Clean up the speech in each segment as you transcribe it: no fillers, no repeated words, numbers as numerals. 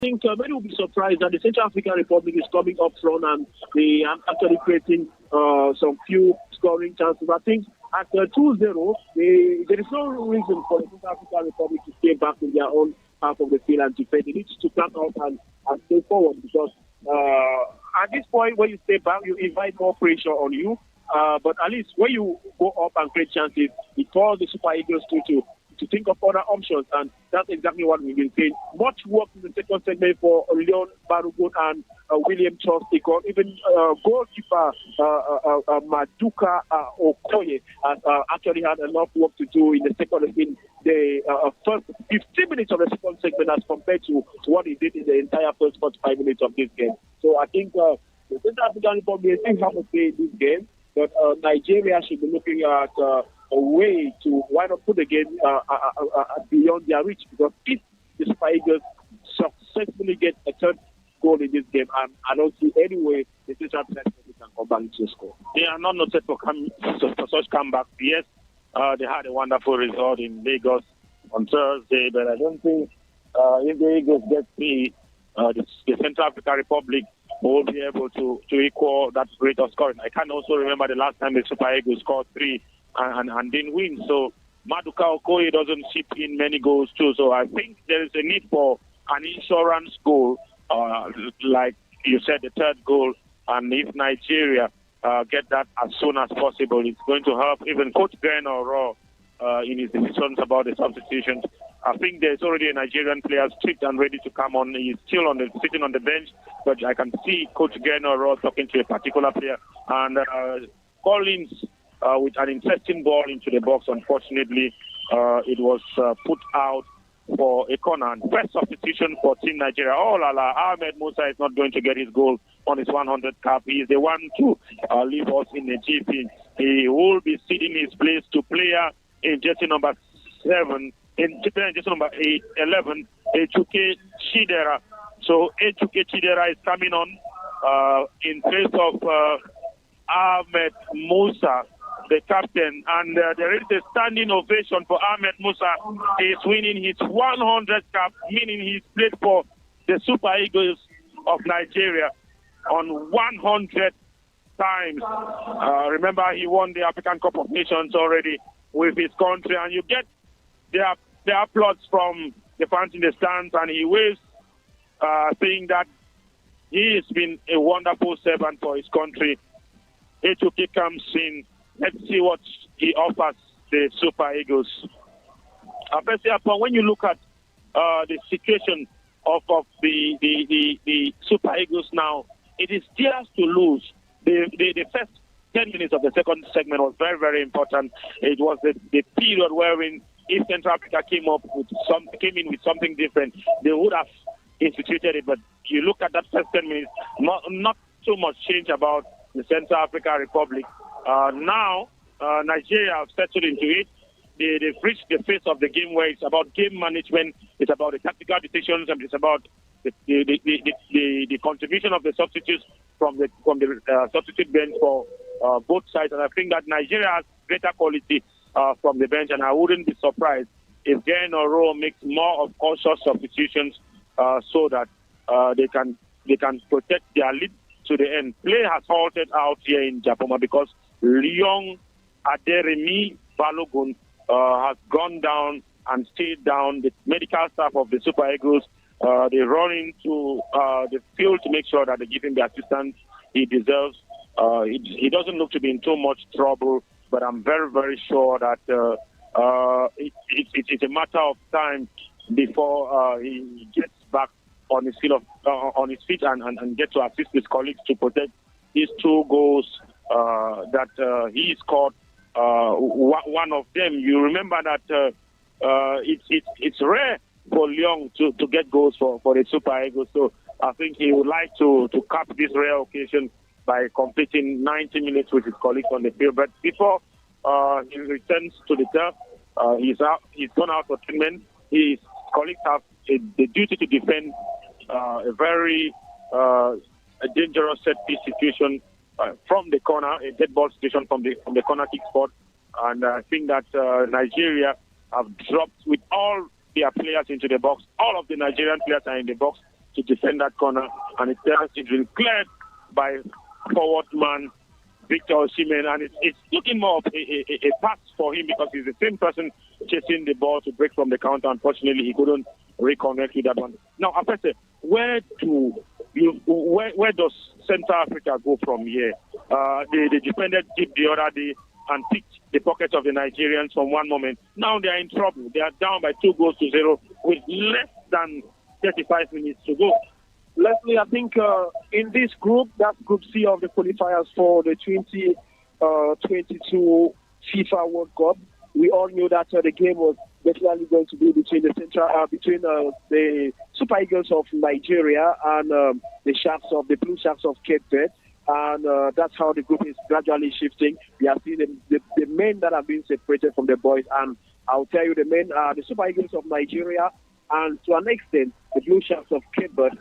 think many will be surprised that the Central African Republic is coming up front and they are actually creating some few scoring chances. I think at 2-0, there is no reason for the Central African Republic to stay back in their own half of the field and defend. They need to come out and stay forward because at this point, when you stay back, you invite more pressure on you. But at least when you go up and create chances, it forces the Super Eagles to think of other options, and that's exactly what we've been saying. Much work in the second segment for Leon Barugun and William Charles Ekon. Even goalkeeper Maduka Okoye has actually had enough work to do in the first 15 minutes of the second segment as compared to what he did in the entire first 45 minutes of this game. So I think the Central African Republic still have a say in this game, but Nigeria should be looking at a way to why not put the game beyond their reach, because if the Super Eagles successfully get a third goal in this game, I don't see any way the Central African can come back to score. They are not noted for such comeback. Yes, they had a wonderful result in Lagos on Thursday, but I don't think if the Eagles get the Central African Republic will be able to equal that rate of scoring. I can also remember the last time the Super Eagles scored 3 and didn't win. So Maduka Okoye doesn't chip in many goals too. So I think there is a need for an insurance goal, like you said, the third goal. And if Nigeria get that as soon as possible, it's going to help even Coach Ben Oro in his decisions about the substitutions. I think there's already a Nigerian player stripped and ready to come on. He's still sitting on the bench, but I can see Coach Ben Oro talking to a particular player. And Collins, with an interesting ball into the box, unfortunately, it was put out for a corner. And first substitution for Team Nigeria. Oh la la, Ahmed Musa is not going to get his goal on his 100 cap. He is the one to leave us in the GP. He will be ceding his place to player in jersey number 7, in jersey number 11, Echuke Chidera. So Echuke Chidera is coming on in place of Ahmed Musa, the captain, and there is a standing ovation for Ahmed Musa. He is winning his 100 cap, meaning he's played for the Super Eagles of Nigeria on 100 times. Remember, he won the African Cup of Nations already with his country, and you get the applause from the fans in the stands, and he waves saying that he has been a wonderful servant for his country. Echuke comes in. Let's see what he offers the Super Eagles. When you look at the situation of the Super Eagles now, it is theirs to lose. The first 10 minutes of the second segment was very, very important. It was the period wherein if Central Africa came in with something different, they would have instituted it. But you look at that first 10 minutes, not too much change about the Central African Republic. Now, Nigeria have settled into it. They've reached the phase of the game where it's about game management, it's about the tactical decisions, and it's about the contribution of the substitutes from the substitute bench for both sides. And I think that Nigeria has greater quality from the bench, and I wouldn't be surprised if Ben Oro makes more of cautious substitutions so that they can protect their lead to the end. Play has halted out here in Japoma because Leon Aderemi Balogun has gone down and stayed down. The medical staff of the Super Eagles, they run into the field to make sure that they give him the assistance he deserves. He doesn't look to be in too much trouble, but I'm very, very sure that it's a matter of time before he gets back on his feet and get to assist his colleagues to protect his 2 goals that he scored. One of them, you remember that it's rare for Leon to get goals for the Super Eagles. So I think he would like to cap this rare occasion by completing 90 minutes with his colleagues on the field. But before he returns to the turf, he's gone out for treatment. His colleagues have the duty to defend a very dangerous set piece situation from the corner, a dead ball situation from the corner kick spot. And I think that Nigeria have dropped with all their players into the box. All of the Nigerian players are in the box to defend that corner, and it's been cleared by forward man Victor Osimhen, and it's looking more of a pass for him because he's the same person chasing the ball to break from the counter. Unfortunately, he couldn't reconnect with that one. Now, Afese, where does Central Africa go from here? They defended deep the other day and picked the pockets of the Nigerians from one moment. Now they are in trouble. They are down by 2-0 with less than 35 minutes to go. Leslie, I think in this group, that's Group C of the qualifiers for the 2022 FIFA World Cup, we all knew that the game was definitely going to be between the Super Eagles of Nigeria and the Blue Sharks of Cape Verde. And that's how the group is gradually shifting. We are seeing the men that are being separated from the boys. And I'll tell you, the men are the Super Eagles of Nigeria and to an extent, the Blue Sharks of Cape Verde.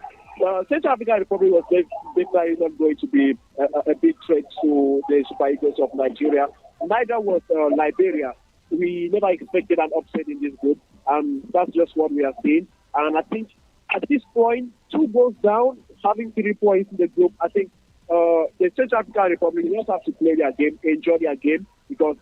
Central African Republic was definitely not going to be a big threat to the Super Eagles of Nigeria. Neither was Liberia. We never expected an upset in this group, and that's just what we are seeing. And I think at this point, 2 goals down, having 3 points in the group, I think the Central African Republic just have to play their game, enjoy their game, because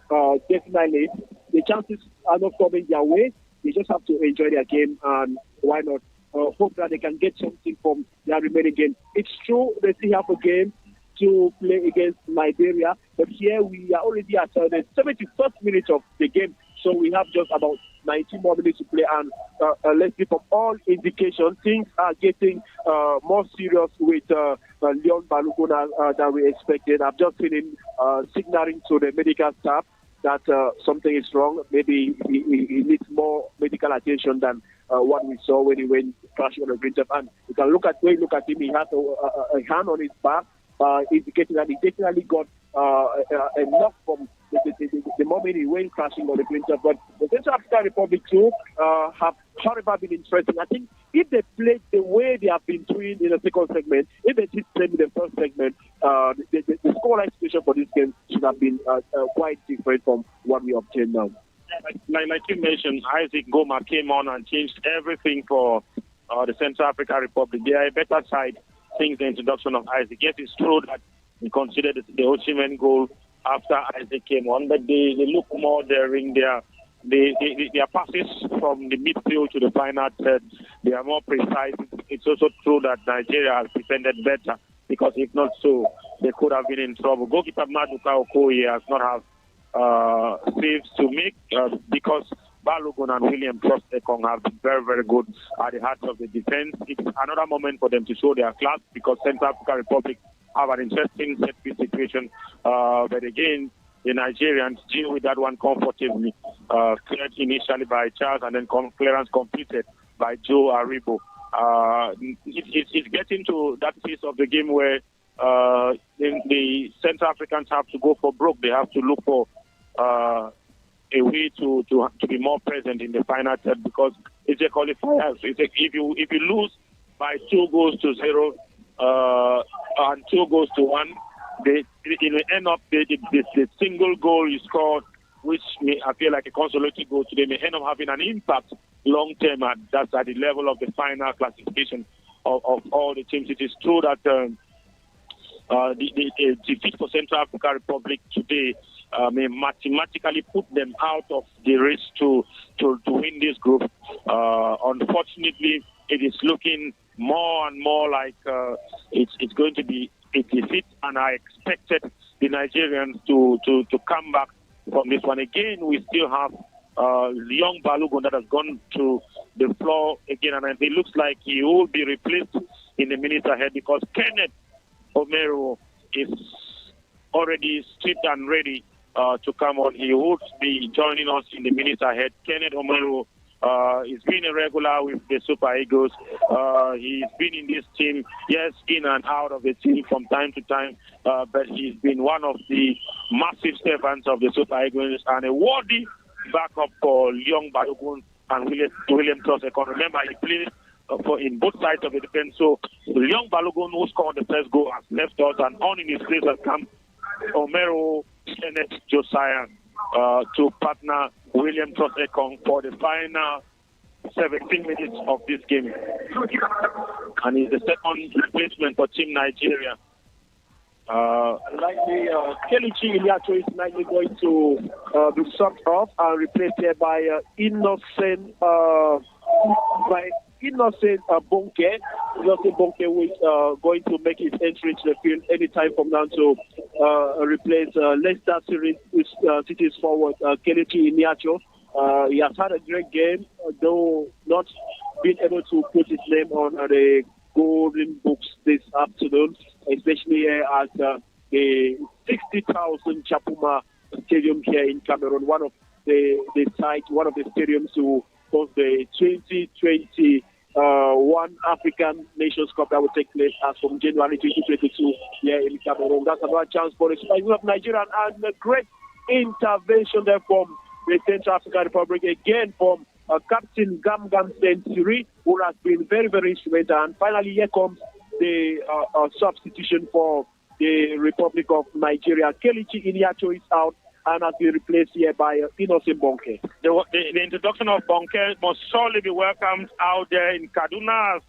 definitely the chances are not coming their way. They just have to enjoy their game, and why not hope that they can get something from their remaining game. It's true they still have a game to play against Liberia, but here we are already at the 71st minute of the game, so we have just about 90 more minutes to play, and let's see, from all indications, things are getting more serious with Leon Balogun than we expected. I've just seen him signaling to the medical staff that something is wrong. Maybe he needs more medical attention than what we saw when he went crashing on the green top. And you can look at him, he has a hand on his back, indicating that he definitely got a knock from the moment he went crashing on the green top. But the Central African Republic too have, however, been interesting. I think if they played the way they have been doing in the second segment, if they did play in the first segment, the scoreline situation for this game should have been quite different from what we obtained now. Like you mentioned, Isaac Goma came on and changed everything for the Central African Republic. They are a better side since the introduction of Isaac. Yes, it's true that we considered the Osimhen goal after Isaac came on, but they look more daring. Their passes from the midfield to the final third, they are more precise. It's also true that Nigeria has defended better, because if not so, they could have been in trouble. Goalkeeper Maduka Okoye has not have saves to make because Balogun and William Trust-Ekong have been very, very good at the heart of the defense. It's another moment for them to show their class, because Central African Republic have an interesting set-piece situation. But again, the Nigerians deal with that one comfortably. Cleared initially by Charles, and then clearance completed by Joe Aribo. It's getting to that phase of the game where the Central Africans have to go for broke. They have to look for a way to be more present in the final third, because it's a qualifier. If you lose by 2-0 and 2-1, it will end up the single goal you scored, which may appear like a consolatory goal today, may end up having an impact long term at the level of the final classification of all the teams. It is true that the defeat for Central African Republic today may mathematically put them out of the race to win this group. Unfortunately, it is looking more and more like it's going to be a defeat, and I expected the Nigerians to come back from this one. Again, we still have young Balogun that has gone to the floor again, and it looks like he will be replaced in the minutes ahead, because Kenneth Omero is already stripped and ready to come on. He would be joining us in the minutes ahead. Kenneth Omero he's been a regular with the Super Eagles. He's been in this team, yes, in and out of the team from time to time, but he's been one of the massive servants of the Super Eagles and a worthy backup for young Balogun and William Trust-Ekong. Remember, he played in both sides of the defense. So young Balogun, who scored the first goal, has left us, and on in his place has come Omero Kenneth Josiah to partner William Trust-Ekong for the final 17 minutes of this game. And he's the second replacement for Team Nigeria. Likely, Kelechi Iheanacho is likely going to be subbed off and replaced here by Innocent Bonke. Innocent Bonke who is going to make his entry to the field anytime from now to replace Leicester City's forward Kelechi Iheanacho. He has had a great game, though not being able to put his name on the golden books this afternoon, especially at the 60,000 Chapuma Stadium here in Cameroon, one of the stadiums to host the 2021 African Nations Cup that will take place as from January 2022 here in Cameroon. That's another chance for the Super Eagles of Nigeria, and a great intervention there from the Central African Republic, again from Captain Gamgam Sentiri, who has been very, very instrumental. And finally, here comes the substitution for the Republic of Nigeria. Kelechi Iheanacho is out and has been replaced here by Innocent Bonke. The introduction of Bonke must surely be welcomed out there in Kaduna, as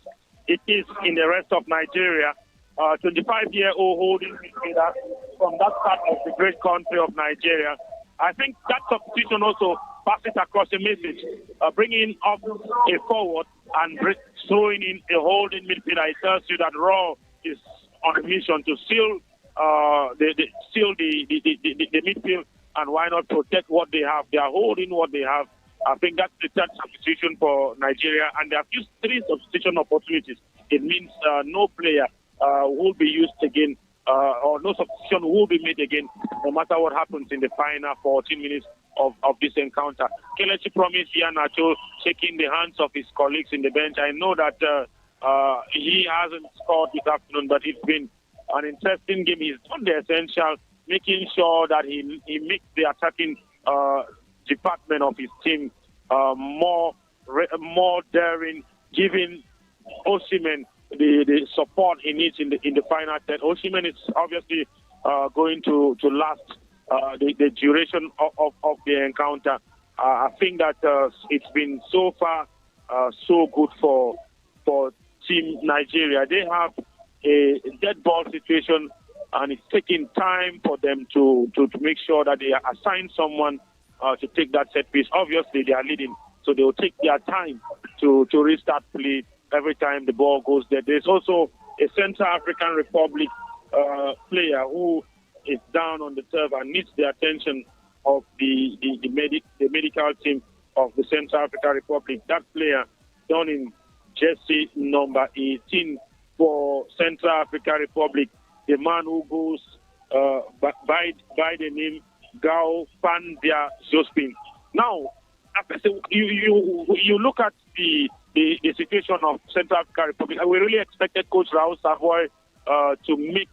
it is in the rest of Nigeria. 25-year-old holding midfielder from that part of the great country of Nigeria. I think that substitution also passes across a message, bringing up a forward and throwing in a holding midfielder. It tells you that Raw is on a mission to seal the midfield, and why not protect what they have? They are holding what they have. I think that's the third substitution for Nigeria, and they have used 3 substitution opportunities. It means no player will be used again, or no substitution will be made again, no matter what happens in the final 14 minutes of this encounter. Kelechi promised Iheanacho shaking the hands of his colleagues in the bench. I know that he hasn't scored this afternoon, but it's been an interesting game. He's done the essential, making sure that he makes the attacking department of his team more daring, giving Osimhen the support he needs in the final third. Osimhen is obviously going to last the duration of the encounter. I think that it's been so far so good for Team Nigeria. They have a dead ball situation, and it's taking time for them to make sure that they assign someone to take that set piece. Obviously, they are leading, so they will take their time to restart play every time the ball goes there. There's also a Central African Republic player who is down on the turf and needs the attention of the medical team of the Central African Republic. That player, down in jersey number 18 for Central African Republic, the man who goes by the name Gao Pandia Jospin. Now, you look at the situation of Central African Republic. We really expected Coach Raul Savoy to make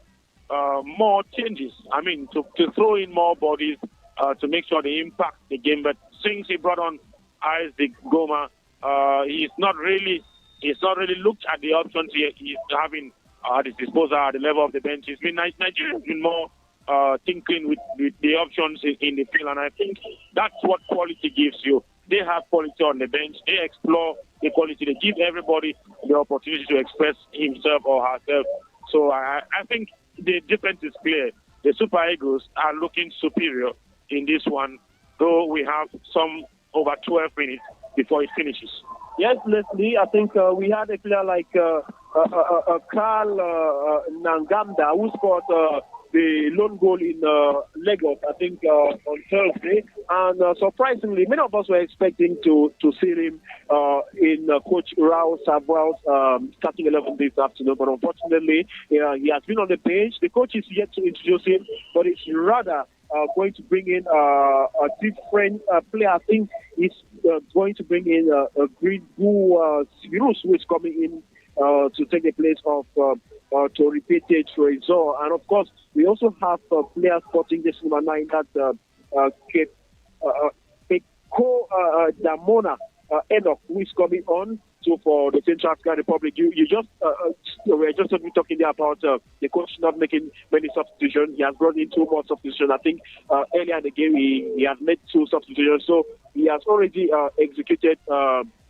more changes. I mean, to throw in more bodies to make sure they impact the game. But since he brought on Isaac Goma, he's not really looked at the options he's having at his disposal at the level of the bench. Nigeria has been more tinkering with the options in the field, and I think that's what quality gives you. They have quality on the bench. They explore the quality. They give everybody the opportunity to express himself or herself. So I think the difference is clear. The Super Eagles are looking superior in this one, though we have some over 12 minutes before it finishes. Yes, Leslie, I think we had a player like Carl Nangamda, who scored the lone goal in Lagos, I think, on Thursday. And surprisingly, many of us were expecting to see him in Coach Raul Savoy's starting 11 this afternoon. But unfortunately, he has been on the bench. The coach is yet to introduce him, but it's rather going to bring in a different player. I think he's going to bring in a Gridbu Svirus, who is coming in to take the place of Toripete Trezor. And of course, we also have players sporting this number 9, that Peko Damona Enoch, who is coming on. So for the Central African Republic, we were just talking there about the coach not making many substitutions. He has brought in 2 more substitutions. I think earlier in the game he has made 2 substitutions. So he has already executed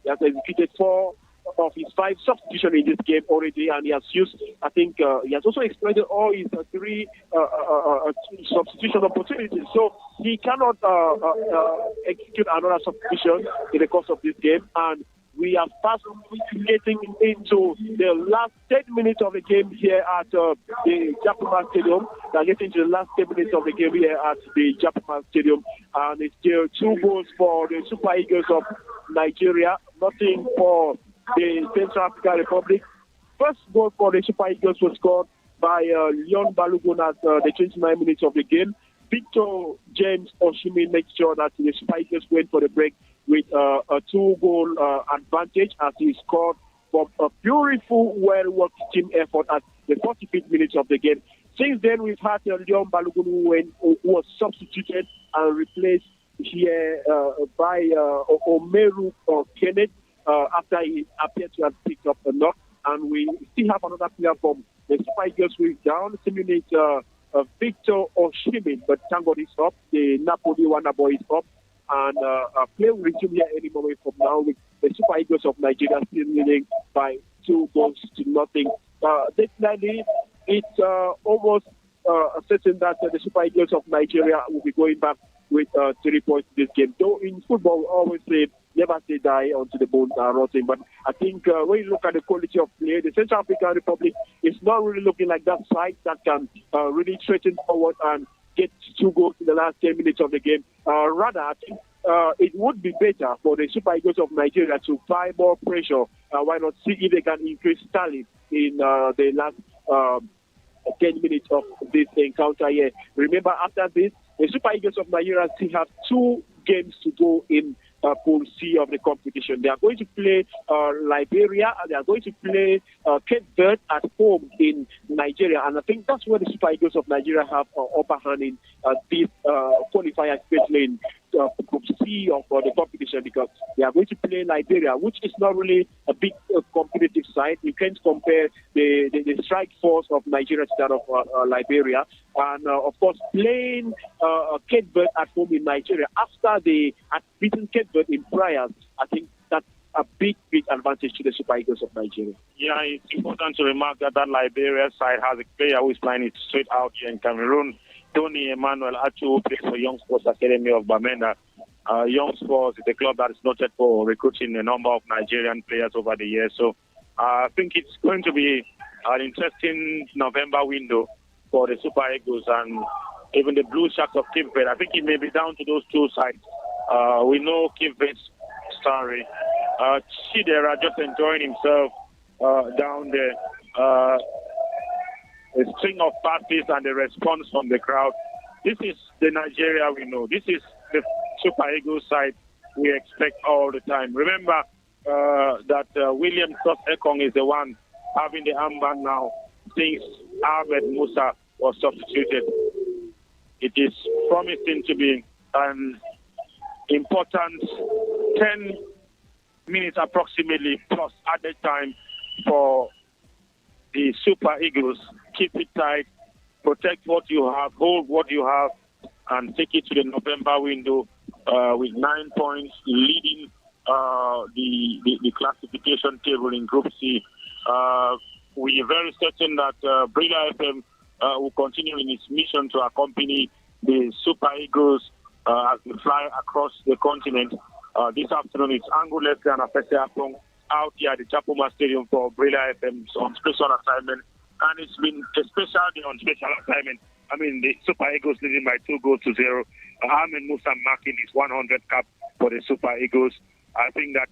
He has executed 4 of his 5 substitutions in this game already, and he has used, I think, he has also exploited all his 3 substitution opportunities. So he cannot execute another substitution in the course of this game, and we are fast getting into the last 10 minutes of the game here at the Japuma Stadium. We are getting to the last 10 minutes of the game here at the Japuma Stadium, and it's still 2 goals for the Super Eagles of Nigeria, nothing for the Central African Republic. First goal for the Super Eagles was scored by Leon Balogun at the 29 minutes of the game. Victor James Osimhen makes sure that the Super Eagles went for the break with a 2-goal advantage as he scored from a beautiful, well-worked team effort at the 45th minutes of the game. Since then, we've had Leon Balogun who was substituted and replaced here by Omeru Kenneth after he appeared to have picked up a knock. And we still have another player from the Super Eagles who is down, simulate Victor Osimhen, but thank God he's up. The Napoli Wonder Boy is up. And play will resume here any moment from now with the Super Eagles of Nigeria still leading by 2 goals to nothing. Definitely, it's almost certain that the Super Eagles of Nigeria will be going back with 3 points in this game. Though in football, we always say, never say die until the bones are rotting. But I think when you look at the quality of play, the Central African Republic is not really looking like that side that can really threaten forward and get 2 goals in the last 10 minutes of the game. Rather, I think it would be better for the Super Eagles of Nigeria to apply more pressure. Why not see if they can increase talent in the last 10 minutes of this encounter here. Remember, after this, the Super Eagles of Nigeria still have 2 games to go in Pool C of the competition. They are going to play Liberia, and they are going to play Cape Verde at home in Nigeria. And I think that's where the Super Eagles of Nigeria have upper hand in this qualifier, especially in Group C of the competition, because they are going to play Liberia, which is not really a big competitive side. You can't compare the strike force of Nigeria to that of Liberia. And of course, playing Cape Verde at home in Nigeria after they had beaten Cape Verde in trials, I think that's a big advantage to the Super Eagles of Nigeria. Yeah, it's important to remark that Liberia side has a player who is playing it straight out here in Cameroon. Tony Emmanuel Achu, who plays for Young Sports Academy of Bamenda. Young Sports is a club that is noted for recruiting a number of Nigerian players over the years. So I think it's going to be an interesting November window for the Super Eagles and even the Blue Sharks of Cape Verde. I think it may be down to those 2 sides. We know Cape Verde's story. Chidera just enjoying himself down there. A string of passes and the response from the crowd. This is the Nigeria we know. This is the Super Eagles side we expect all the time. Remember that William Ekong is the one having the armband now since Ahmed Musa was substituted. It is promising to be an important 10 minutes approximately plus added time for the Super Eagles. Keep it tight, protect what you have, hold what you have, and take it to the November window with 9 points, leading the classification table in Group C. We are very certain that Brila FM will continue in its mission to accompany the Super Eagles as they fly across the continent. This afternoon, it's Angu Leslie and Afese Apong out here at the Japuma Stadium for Brila FM on special assignment. And it's been a special day on special assignment. I mean, the Super Eagles leading by 2 goals to 0. Ahmed Musa marking his 100 cap for the Super Eagles. I think that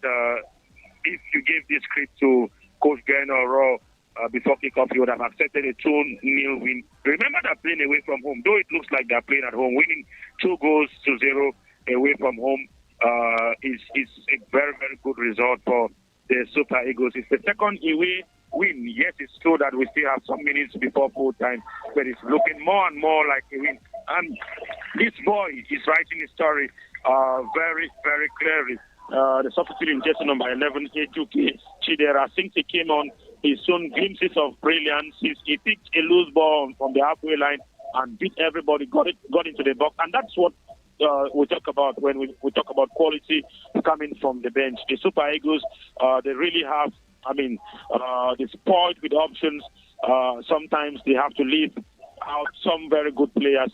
if you gave this script to Coach Geno Raw before kickoff, you would have accepted a 2-0 win. Remember that playing away from home, though it looks like they're playing at home, winning 2 goals to 0 away from home is a very, very good result for the Super Eagles. It's the second away win. Yes, it's true that we still have some minutes before full time, but it's looking more and more like a win. And this boy is writing his story very, very clearly. The substitute in jersey number 11, A2K Chidera, since he came on, he's shown glimpses of brilliance. He picked a loose ball from the halfway line and beat everybody, got into the box, and that's what we talk about when we talk about quality coming from the bench. The Super Eagles, they really have, they're spoiled with options. Sometimes they have to leave out some very good players.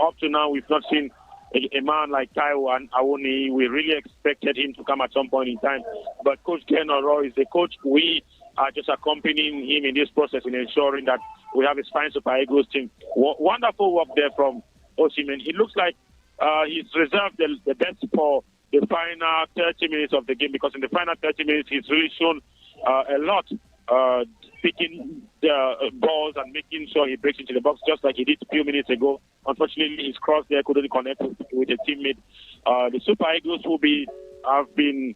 Up to now, we've not seen a man like Taiwo and Awoni. We really expected him to come at some point in time. But Coach Ken Oro is the coach. We are just accompanying him in this process in ensuring that we have a fine Super Eagles team. Wonderful work there from Osimhen. It looks like he's reserved the best for the final 30 minutes of the game, because in the final 30 minutes he's really shown a lot, picking the balls and making sure he breaks into the box just like he did a few minutes ago. Unfortunately, his cross there couldn't connect with a teammate. The Super Eagles have been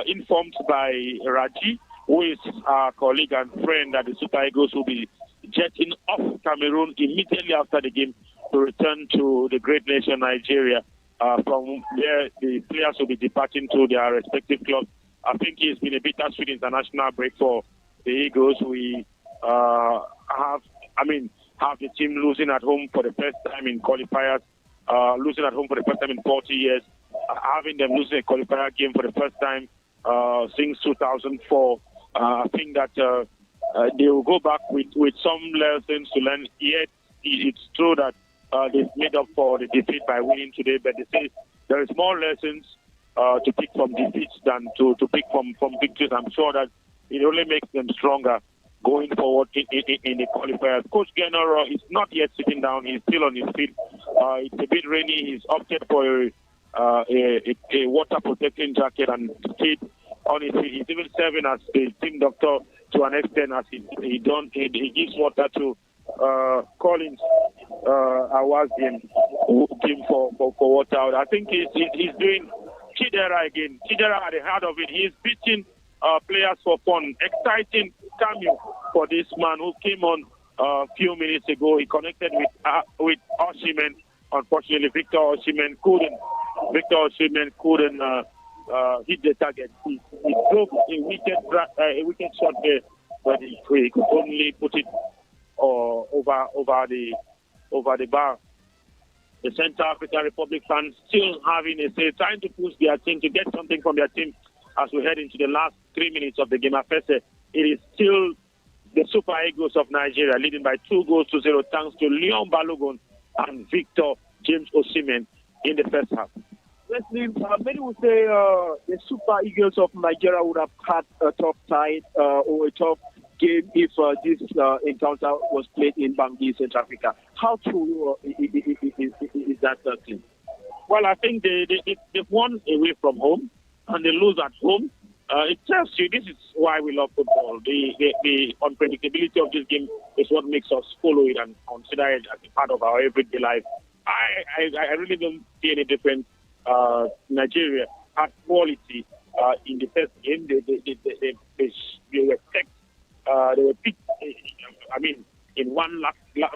informed by Raji, who is our colleague and friend, that the Super Eagles will be jetting off Cameroon immediately after the game to return to the great nation Nigeria. From there, the players will be departing to their respective clubs. I think it's been a bittersweet international break for the Eagles. We have the team losing at home for the first time in qualifiers, losing at home for the first time in 40 years, having them losing a qualifier game for the first time since 2004. I think that they will go back with some lessons to learn. Yet it's true that they've made up for the defeat by winning today, but they say there is more lessons to pick from defeats than to pick from victories. I'm sure that it only makes them stronger going forward in the qualifiers. Coach Genaro is not yet sitting down. He's still on his feet. It's a bit rainy. He's opted for a water-protecting jacket and stayed on his feet. He's even serving as the team doctor to an extent, as he gives water to Collins Awazim, who came for water. I think he's doing Chidera again. Chidera at the heart of it. He's beating players for fun. Exciting cameo for this man who came on a few minutes ago. He connected with Osimhen. Unfortunately, Victor Osimhen couldn't hit the target. He drove a wicked shot there, but he could only put it over the bar. The Central African Republic fans still having a say, trying to push their team to get something from their team as we head into the last 3 minutes of the game. It is still the Super Eagles of Nigeria leading by 2-0 thanks to Leon Balogun and Victor James Osimhen in the first half. Leslie, many would say the Super Eagles of Nigeria would have had a tough fight or a tough game if this encounter was played in Bangui, Central Africa. How true is that claim? Well, I think they've won away from home and they lose at home. It tells you this is why we love football. The unpredictability of this game is what makes us follow it and consider it as a part of our everyday life. I really don't see any difference. Nigeria had quality in the first game. They were picked. They were picked. In one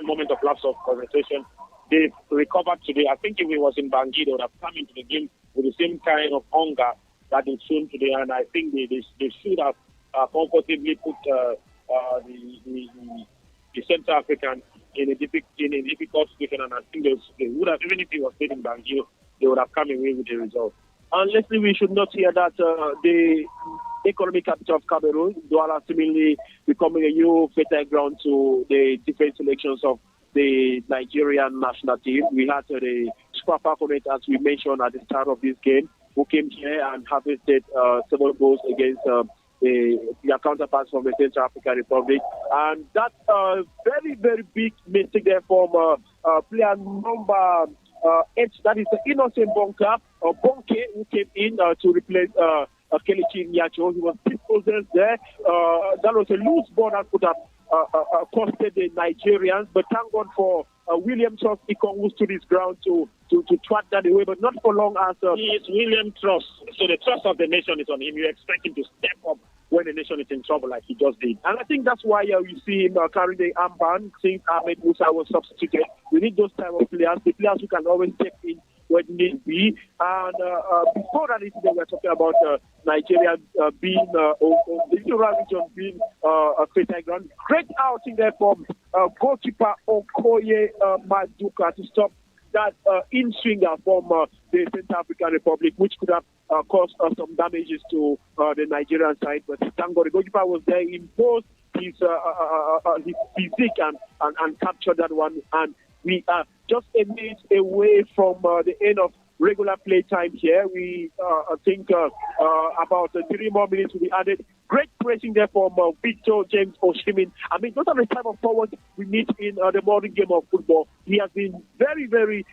moment of lapse of concentration, they've recovered today. I think if it was in Bangui, they would have come into the game with the same kind of hunger that they've shown today, and I think they should have comfortably put the Central African in a difficult situation, and I think they would have, even if it was played in Bangui, they would have come away with the result. And lastly, we should not hear that the economic capital of Cameroon, Douala, seemingly becoming a new fertile ground to the different selections of the Nigerian national team. We had the Super Falcons, as we mentioned at the start of this game, who came here and harvested several goals against their counterparts from the Central African Republic. And that's a very, very big mistake there from player number 8, that is the innocent Bonke, who came in to replace Kelechi Iheanacho. He was dispossessed there. That was a loose ball that could have costed the Nigerians, but thank God for William Trust Ikong, who stood his ground to twat that away, but not for long as he is William Trust. So the trust of the nation is on him. You expect him to step up when the nation is in trouble like he just did. And I think that's why you see him carrying the armband, since Ahmed Musa was substituted. We need those type of players, the players who can always step in when need be. And before that incident, we were talking about Nigeria being, or the Euro region being a fertile ground. Great outing there from goalkeeper Okoye Maduka to stop that in-swinger from the Central African Republic, which could have caused some damages to the Nigerian side. But thank God the goalkeeper was there, imposed his physique and captured that one. And we are just a minute away from the end of regular play time here. We think about 3 more minutes will be added. Great pressing there from Victor James Osimhen. I mean, those are the type of forwards we need in the modern game of football. He has been very, very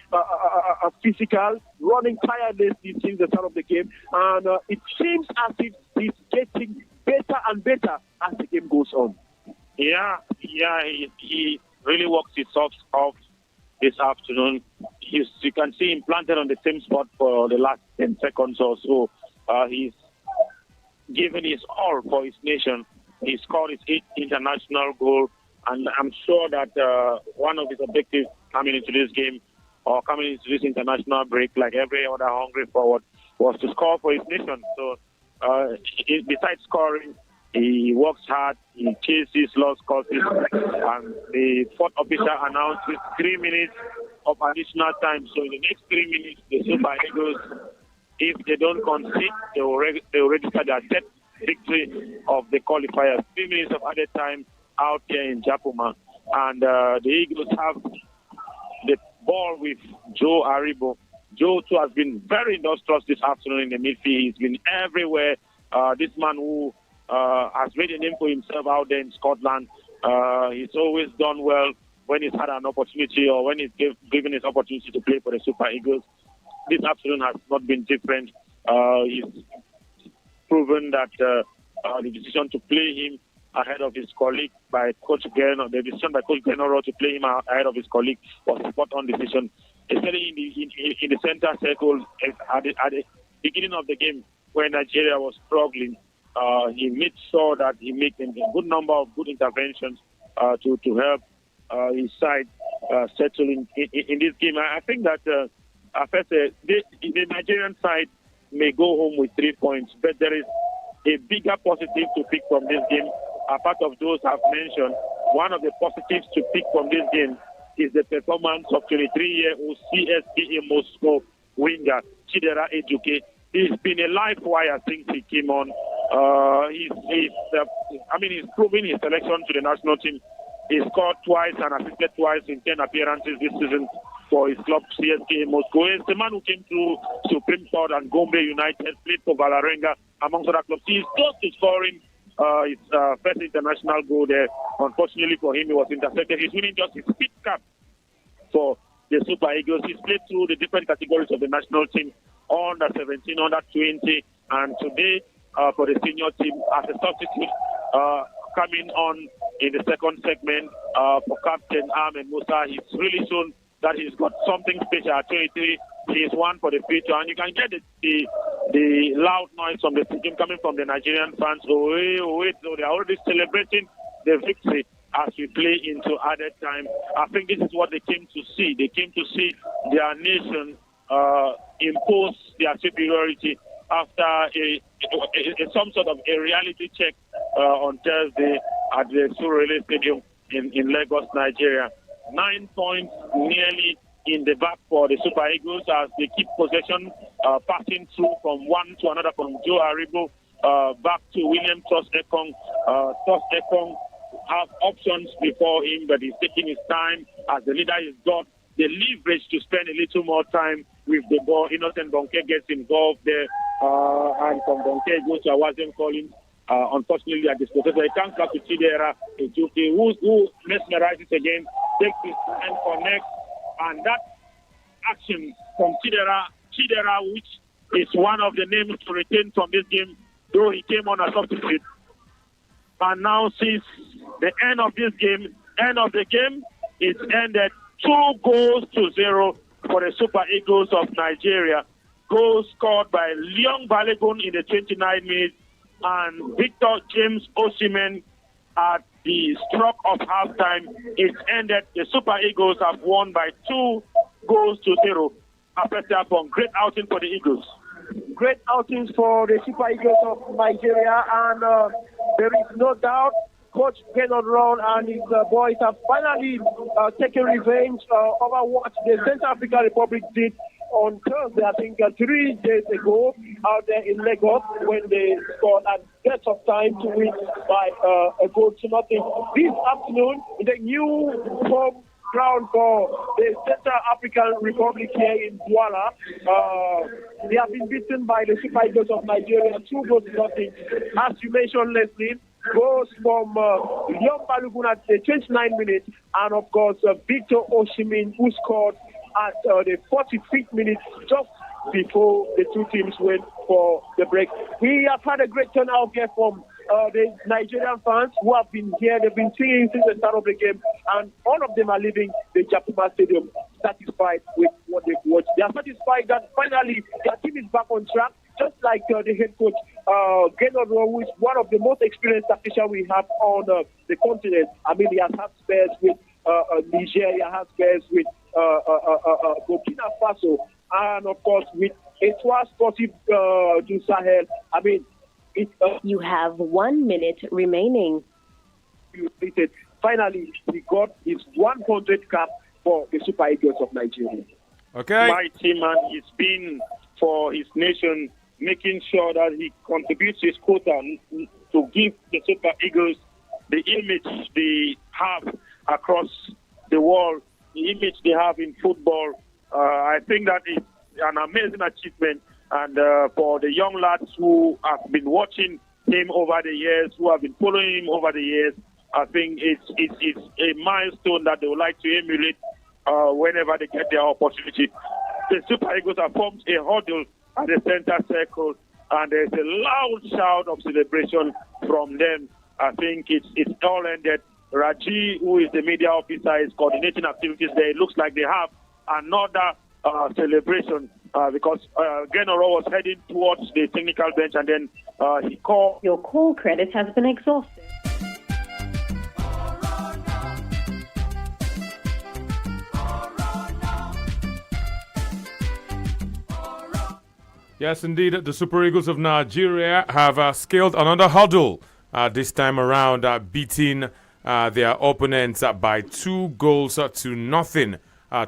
physical, running tirelessly since the start of the game. And it seems as if he's getting better and better as the game goes on. Yeah, he really works his socks off this afternoon. You can see him planted on the same spot for the last 10 seconds or so. He's given his all for his nation. He scored his 8th international goal, and I'm sure that one of his objectives coming into this game or coming into this international break, like every other hungry forward, was to score for his nation. So besides scoring, he works hard, he chases lost causes, and the fourth official announces 3 minutes of additional time. So in the next 3 minutes, the Super Eagles, if they don't concede, they will register their 10th victory of the qualifiers. 3 minutes of added time out here in Japoma. And the Eagles have the ball with Joe Aribo. Joe, too, has been very industrious this afternoon in the midfield. He's been everywhere. This man who has made a name for himself out there in Scotland. He's always done well when he's had an opportunity or when he's given his opportunity to play for the Super Eagles. This afternoon has not been different. He's proven that the decision to play him ahead of his colleague by Coach Geno, the decision by Coach Geno to play him ahead of his colleague was a spot-on decision, especially in the center circle at the beginning of the game when Nigeria was struggling. He made sure that he made a good number of good interventions to help his side settle in this game. I think that first, the Nigerian side may go home with 3 points, but there is a bigger positive to pick from this game. Apart of those I've mentioned, one of the positives to pick from this game is the performance of 23-year-old CSKA Moscow winger Chidera Ejuke. He's been a live wire since he came on. He's proving his selection to the national team. He scored twice and assisted twice in 10 appearances this season for his club CSKA Moscow. He's the man who came through Supreme Court and Gombe United, played for Valarenga, amongst other clubs. He's close to scoring his first international goal there. Unfortunately for him, he was intercepted. He's winning just his 5th cap for the Super Eagles. He's played through the different categories of the national team, under 17, under 20, and today for the senior team as a substitute coming on in the second segment for Captain Ahmed Musa. He's really shown that he's got something special at 23. He's one for the future, and you can get the loud noise from the stadium coming from the Nigerian fans. So they're already celebrating the victory as we play into added time. I think this is what they came to see. They came to see their nation impose their superiority after some sort of a reality check on Thursday at the Surulere Stadium in Lagos, Nigeria. 9 points nearly in the back for the Super Eagles as they keep possession, passing through from one to another, from Joe Aribo back to William Trust Ekong. Trust Ekong have options before him, but he's taking his time as the leader is got the leverage to spend a little more time with the ball. Innocent Bonke gets involved there, and from Bonke goes to Awazim Collins. Unfortunately, at this position, it comes back to Chidera Ejuke, who mesmerizes again, takes his and connects, and that action from Chidera, which is one of the names to retain from this game, though he came on as substitute, and now since the end of this game, it's ended 2-0 for the Super Eagles of Nigeria. Goals scored by Leon Balogun in the 29 minutes and Victor James Osimhen at the stroke of halftime. It's ended. The Super Eagles have won by 2-0. Upon great outing for the Eagles. Great outings for the Super Eagles of Nigeria, and there is no doubt Coach Gennard Ron and his boys have finally taken revenge over what the Central African Republic did on Thursday, I think 3 days ago, out there in Lagos, when they scored at best of time to win by a goal to nothing. This afternoon, in the new home ground for the Central African Republic here in Douala, they have been beaten by the Super Eagles of Nigeria, 2 goals to nothing. As you mentioned, Leslie, goals from Leon Balogun at the 29th minute, and of course, Victor Oshimin, who scored at the 45th minute, just before the two teams went for the break. We have had a great turnout here from the Nigerian fans who have been here. They've been singing since the start of the game, and all of them are leaving the Japuma Stadium satisfied with what they've watched. They are satisfied that finally their team is back on track, just like the head coach, Gennard Ron, who is one of the most experienced officials we have on the continent. I mean, he has had spares with Nigeria, has spares with Burkina Faso, and of course with Etoile Sportive du Sahel. I mean, you have 1 minute remaining. Finally, he got his 100th cap for the Super Eagles of Nigeria. Okay. Mighty man, he's been for his nation, making sure that he contributes his quota to give the Super Eagles the image they have across the world, the image they have in football. I think that is an amazing achievement, and for the young lads who have been watching him over the years, who have been following him over the years, I think it's a milestone that they would like to emulate whenever they get their opportunity. The Super Eagles have formed a huddle at the center circle, and there's a loud shout of celebration from them. I think it's all ended. Raji, who is the media officer, is coordinating activities there. It looks like they have another celebration because Gennaro was heading towards the technical bench, and then he called. Your call credit has been exhausted. Yes, indeed, the Super Eagles of Nigeria have scaled another hurdle this time around, beating their opponents by 2 goals to nothing.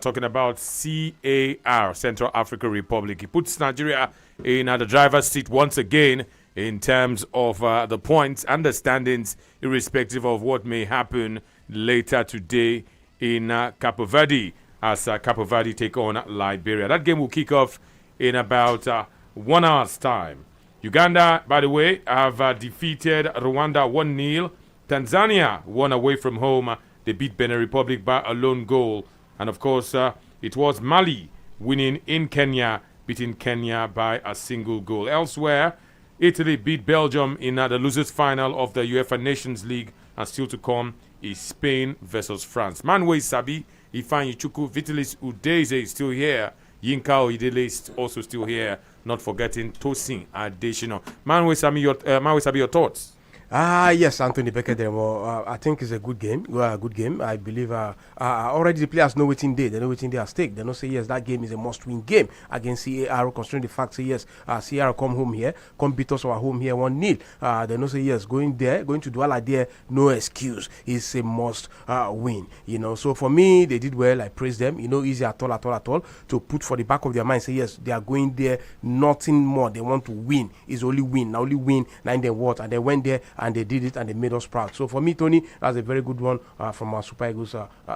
Talking about CAR, Central African Republic. It puts Nigeria in the driver's seat once again in terms of the points and the standings, irrespective of what may happen later today in Cape Verde, as Cape Verde take on Liberia. That game will kick off in about 1 hour's time. Uganda, by the way, have defeated Rwanda 1-0. Tanzania won away from home. They beat Benin Republic by a lone goal. And of course, it was Mali winning in Kenya, beating Kenya by a single goal. Elsewhere, Italy beat Belgium in the losers' final of the UEFA Nations League. And still to come is Spain versus France. Manwe Sabi, Ifeanyi Chukwu, Vitalis Udeze is still here. Yinka Oidele is also still here. Not forgetting Tosin Adesina. Manwe Sabi, your thoughts? Yes, Anthony Beckedemo. I think it's a good game. Good game. I believe already the players know what they know what they are at stake. They know say yes, that game is a must-win game against CAR. Considering the fact say yes, CAR come home here, come beat us our home here 1-0. They know say yes, going to Douala there, no excuse. It's a must win. You know, so for me, they did well. I praise them. You know, easy at all to put for the back of their mind. Say yes, they are going there, nothing more. They want to win. It's only win. Now only win. Now then what? And they went there. And they did it, and they made us proud. So for me, Tony, that's a very good one from our Super Eagles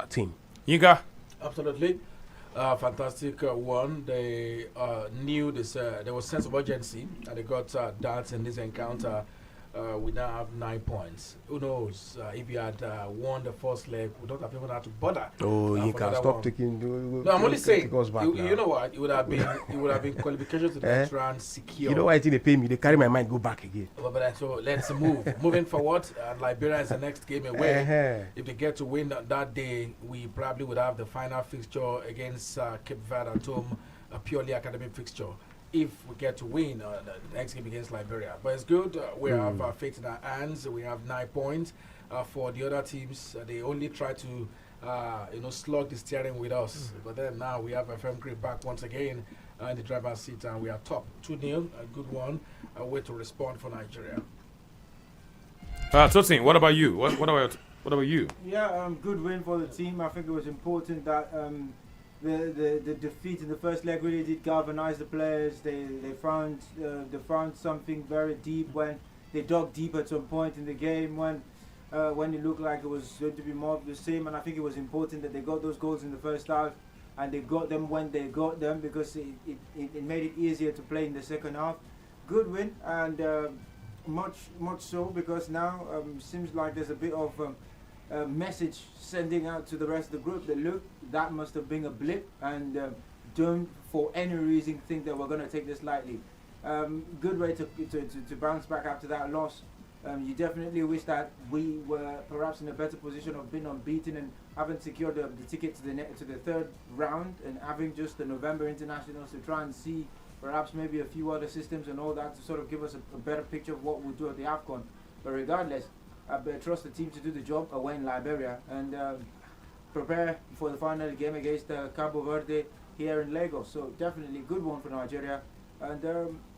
team. Yiga? Absolutely. Fantastic one. They knew this. There was sense of urgency, and they got that in this encounter. We now have 9 points. Who knows? If you had won the first leg, we don't have even had to bother. Oh, you can stop taking. No, I'm only saying. You know what? It would have been qualification to the next round secure. You know why I think they pay me? They carry my mind, go back again. So let's move. Moving forward, Liberia is the next game away. If they get to win that day, we probably would have the final fixture against Cape Verde at home, a purely academic fixture. If we get to win the next game against Liberia. But it's good. We have faith in our hands. We have 9 points. For the other teams, they only try to slug the steering with us. But then now we have a firm grip back once again in the driver's seat, and we are top 2-0. A good one. A way to respond for Nigeria. Tosin, what about you? What about you? Yeah, good win for the team. I think it was important that the defeat in the first leg really did galvanize the players. They found something very deep when they dug deep at some point in the game when it looked like it was going to be more of the same. And I think it was important that they got those goals in the first half, and they got them when they got them, because it made it easier to play in the second half. Good win, and much so, because now seems like there's a bit of a message sending out to the rest of the group that look, that must have been a blip, and don't for any reason think that we're going to take this lightly. Good way to bounce back after that loss. You definitely wish that we were perhaps in a better position of being unbeaten and having secured the ticket to the third round, and having just the November internationals to try and see perhaps maybe a few other systems and all that to sort of give us a better picture of what we'll do at the AFCON. But regardless, I trust the team to do the job away in Liberia and prepare for the final game against Cabo Verde here in Lagos. So definitely good one for Nigeria, and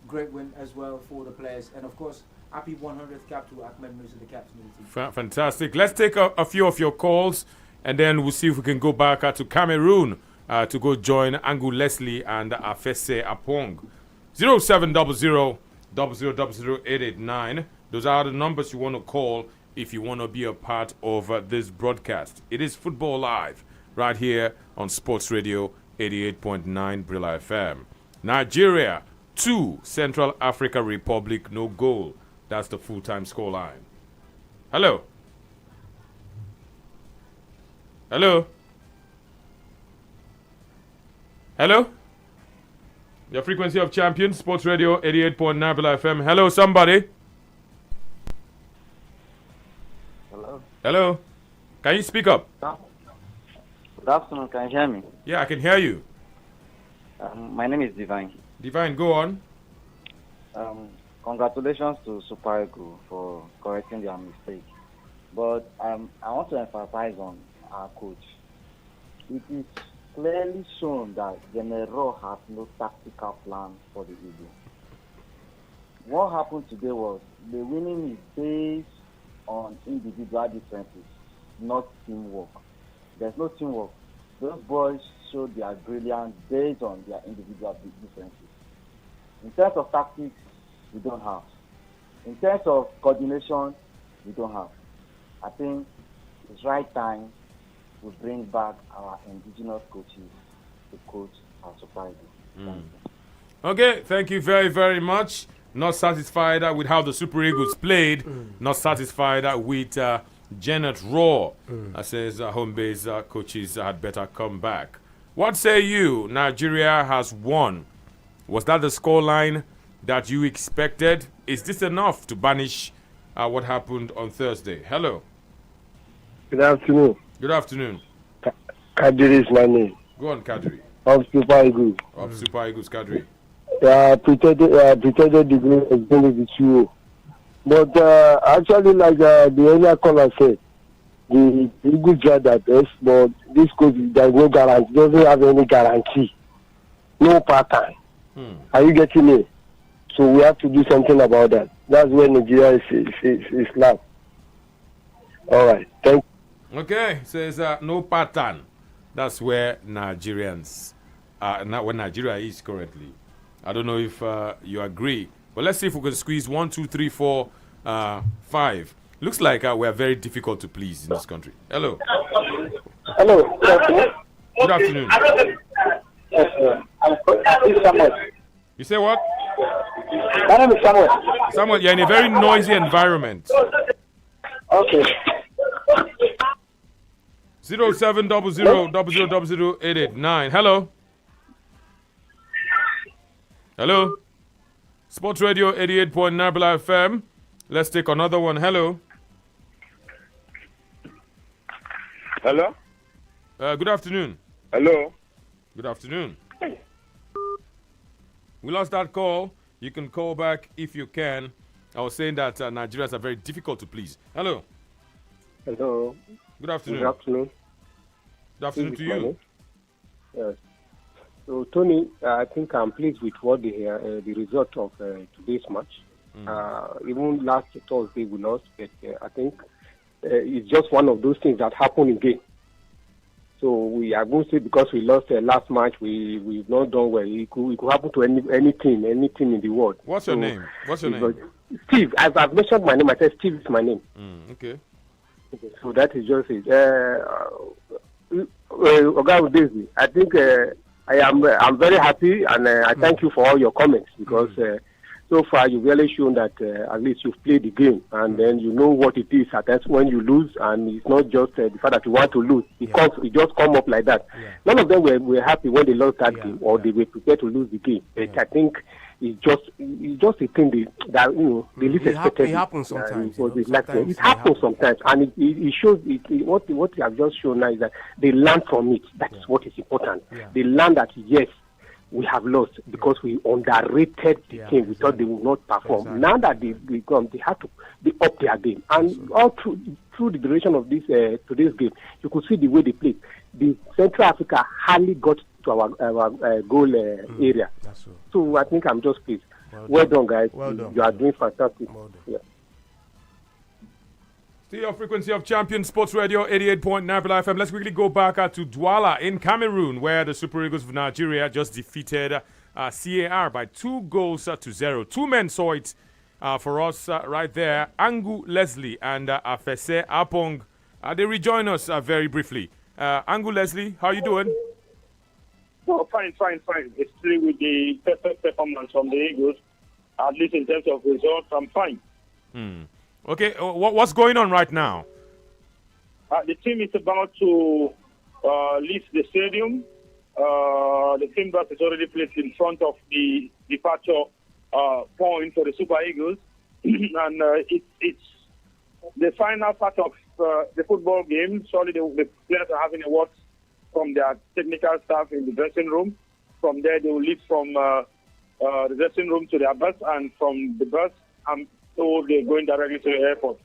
great win as well for the players. And of course, happy 100th cap to Ahmed Musa, the captain of the team. Fantastic. Let's take a few of your calls, and then we'll see if we can go back to Cameroon to go join Angu Leslie and Afese Apong. 0700 00889. Those are the numbers you want to call if you want to be a part of this broadcast. It is Football Live right here on Sports Radio 88.9 Brilla FM. Nigeria 2, Central Africa Republic no goal. That's the full-time scoreline. Hello. Hello. Hello. Your frequency of champions, Sports Radio 88.9 Brilla FM. Hello, somebody. Hello. Hello. Can you speak up? Good afternoon. Can you hear me? Yeah, I can hear you. My name is Divine. Divine, go on. Congratulations to Super Eagles for correcting their mistake. But I want to emphasize on our coach. It is clearly shown that General has no tactical plan for the Eagles. What happened today was the winning is based on individual differences, not teamwork. There's no teamwork. Those boys showed their brilliance based on their individual differences. In terms of tactics, we don't have. In terms of coordination, we don't have. I think it's right time we bring back our indigenous coaches to coach our Super Eagles. Okay, thank you very, very much. Not satisfied with how the Super Eagles played. Not satisfied with Janet Raw. Says home base coaches had better come back. What say you? Nigeria has won. Was that the scoreline that you expected? Is this enough to banish what happened on Thursday? Hello. Good afternoon. Good afternoon. Kadri is my name. Go on, Kadri. Of Super Eagles. Of Super Eagles, Kadri. Pretended the game is going to be 2-0. But actually, like the earlier caller said, the Eagles tried their best, but this coach, there's no guarantee, doesn't have any guarantee. No pattern. Are you getting me? So we have to do something about that. That's where Nigeria is left. All right. Thank you. Okay. Says no pattern. That's where Nigerians are, not where Nigeria is currently. I don't know if you agree. But let's see if we can squeeze 1, 2, 3, 4, 5. Looks like we are very difficult to please in this country. Hello. Hello. Good afternoon. You say what? My name is Samuel. Samuel, you're in a very noisy environment. Okay. 0700 Hello. Hello. Sports Radio 88.9 Brilla FM. Let's take another one. Hello. Hello? Good afternoon. Hello? Good afternoon. We lost that call. You can call back if you can. I was saying that Nigerians are very difficult to please. Hello. Hello. Good afternoon. Good afternoon. Good afternoon to you. Yes. So, Tony, I think I'm pleased with what the result of today's match. Even last Thursday we lost, but I think it's just one of those things that happen in game. So we are going to say because we lost last match, we've not done well. It could happen to any team in the world. What's your name? Steve. I've mentioned my name. I said Steve is my name. Okay. So that is just it. Oga, I think I'm very happy, and I thank you for all your comments because so far you've really shown that at least you've played the game, and then you know what it is at times when you lose, and it's not just the fact that you want to lose. It just come up like that. None of them were happy when they lost that game, or they were prepared to lose the game. But I think it's just a thing that they least expected. It happens sometimes. It happens sometimes, and it shows. What you have just shown now is that they learn from it. That's what is important. They learn that yes, we have lost because we underrated the team. We thought they would not perform. Now that they had to up their game, and all through the duration of this today's game, you could see the way they played. The Central Africa hardly got to our goal area. So I think I'm just pleased. Well done, guys. You are doing fantastic. Still your frequency of Champion Sports Radio 88.9 FM. Let's quickly go back to Douala in Cameroon, where the Super Eagles of Nigeria just defeated CAR by 2-0. Two men saw it for us right there. Angu Leslie and Afese Apong. They rejoin us very briefly. Angu Leslie, how are you doing? Oh, fine. It's still with the perfect performance from the Eagles. At least in terms of results, I'm fine. Okay, what's going on right now? The team is about to leave the stadium. The team bus is already placed in front of the departure point for the Super Eagles. And it's the final part of the football game. Surely the players are having a word from their technical staff in the dressing room. From there, they will leave from the dressing room to their bus, and from the bus, so they're going directly to the airport.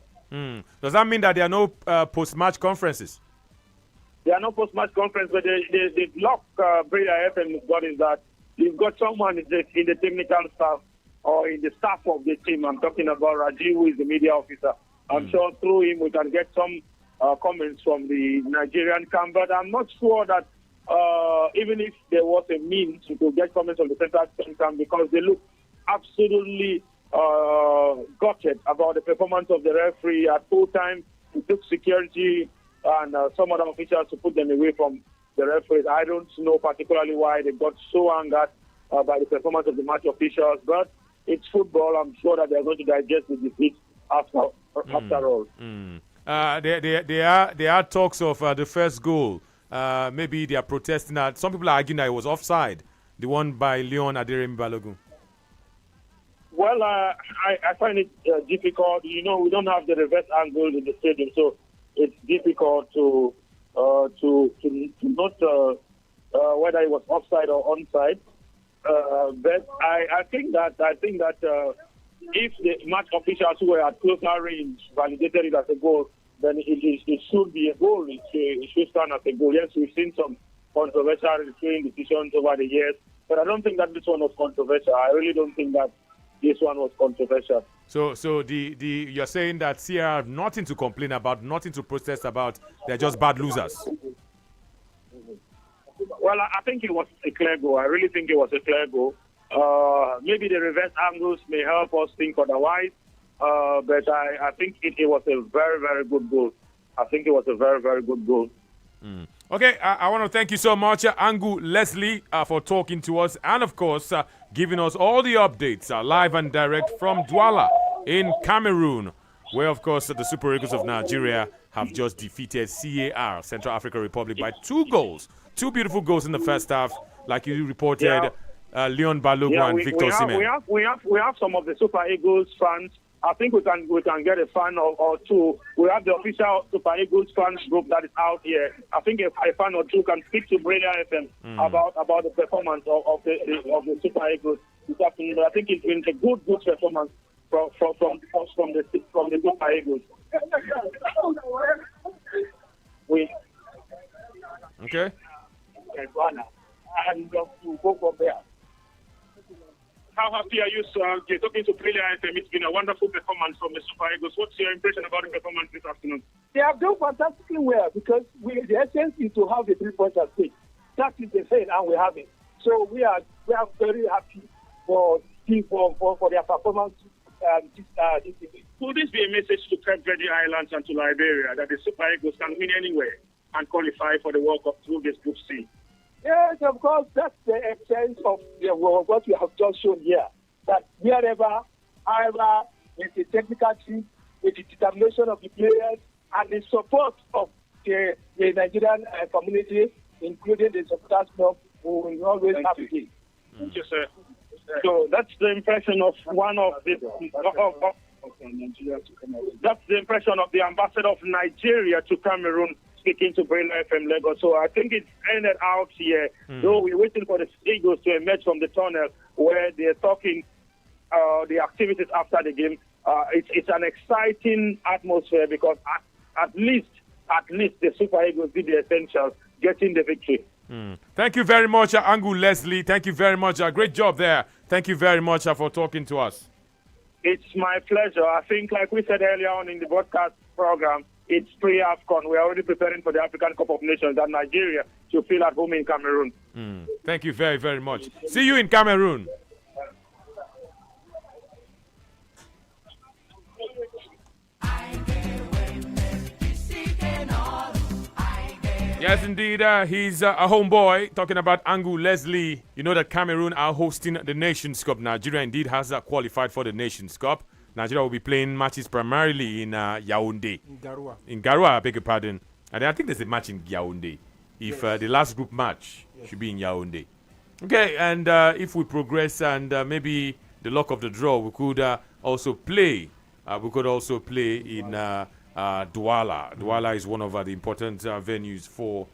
Does that mean that there are no post-match conferences? There are no post-match conferences, but the block Breda FM has got is that you've got someone in the technical staff or in the staff of the team. I'm talking about Rajiv, who is the media officer. I'm sure through him we can get some comments from the Nigerian camp, but I'm not sure that even if there was a means to get comments from the Central African camp, because they look absolutely gutted about the performance of the referee. At full time, he took security and some other officials to put them away from the referees. I don't know particularly why they got so angered by the performance of the match officials, but it's football. I'm sure that they're going to digest the defeat after all. There are talks of the first goal. Maybe they are protesting that. Some people are arguing that it was offside, the one by Leon Aderemi Balogun. Well, I find it difficult. We don't have the reverse angle in the stadium, so it's difficult to note whether it was offside or onside. But I think that if the match officials who were at closer range validated it as a goal, then it should be a goal. It should stand as a goal. Yes, we've seen some controversial refereeing decisions over the years, but I don't think that this one was controversial. I really don't think that this one was controversial. So you're saying that Sierra have nothing to complain about, nothing to protest about. They're just bad losers. Well, I think it was a clear goal. I really think it was a clear goal. Maybe the reverse angles may help us think otherwise, but I think it was a very, very good goal. I think it was a very, very good goal. Okay, I want to thank you so much, Angu Leslie, for talking to us and, of course, giving us all the updates live and direct from Douala in Cameroon, where, of course, the Super Eagles of Nigeria have just defeated CAR, Central African Republic, by 2 goals. 2 beautiful goals in the first half, like you reported, Leon Balogun and Victor Osimhen. We have some of the Super Eagles fans. I think we can get a fan or two. We have the official Super Eagles fans group that is out here. I think a fan or two can speak to Breda FM about the performance of the Super Eagles this afternoon. But I think it's been a good performance from the Super Eagles. Okay. And to go from there. how happy are you, sir? You're talking to Player FM. It's been a wonderful performance from the Super Eagles. What's your impression about the performance this afternoon? They have done fantastically well because the essence is to have the 3 points at stake. That is the thing, and we have it. So we are very happy for their performance this evening. Could this be a message to Cape Verde Islands and to Liberia that the Super Eagles can win anywhere and qualify for the World Cup through this Group C? Yes, of course, that's the essence of what we have just shown here. That wherever, however, with the technical team, with the determination of the players, and the support of the Nigerian community, including the supporters club, who will always have the game. Thank you, sir. So that's the impression of one of the that's the impression of the ambassador of Nigeria to Cameroon, speaking to Braille FM Lagos. So I think it's ended out here. Though we're waiting for the Eagles to emerge from the tunnel where they're talking the activities after the game. It's an exciting atmosphere because at least the Super Eagles did the essentials, getting the victory. Thank you very much, Angu Leslie. Thank you very much. Great job there. Thank you very much for talking to us. It's my pleasure. I think, like we said earlier on in the broadcast program, it's pre-AFCON. We're already preparing for the African Cup of Nations and Nigeria to feel at home in Cameroon. Thank you very, very much. See you in Cameroon. Yes, indeed. He's a homeboy talking about Angu Leslie. You know that Cameroon are hosting the Nations Cup. Nigeria indeed has qualified for the Nations Cup. Nigeria will be playing matches primarily in Yaoundé. In Garoua, I beg your pardon. And I think there's a match in Yaoundé. If the last group match should be in Yaoundé. Okay, and if we progress and maybe the luck of the draw, we could also play. We could also play in Douala. Douala is one of the important venues for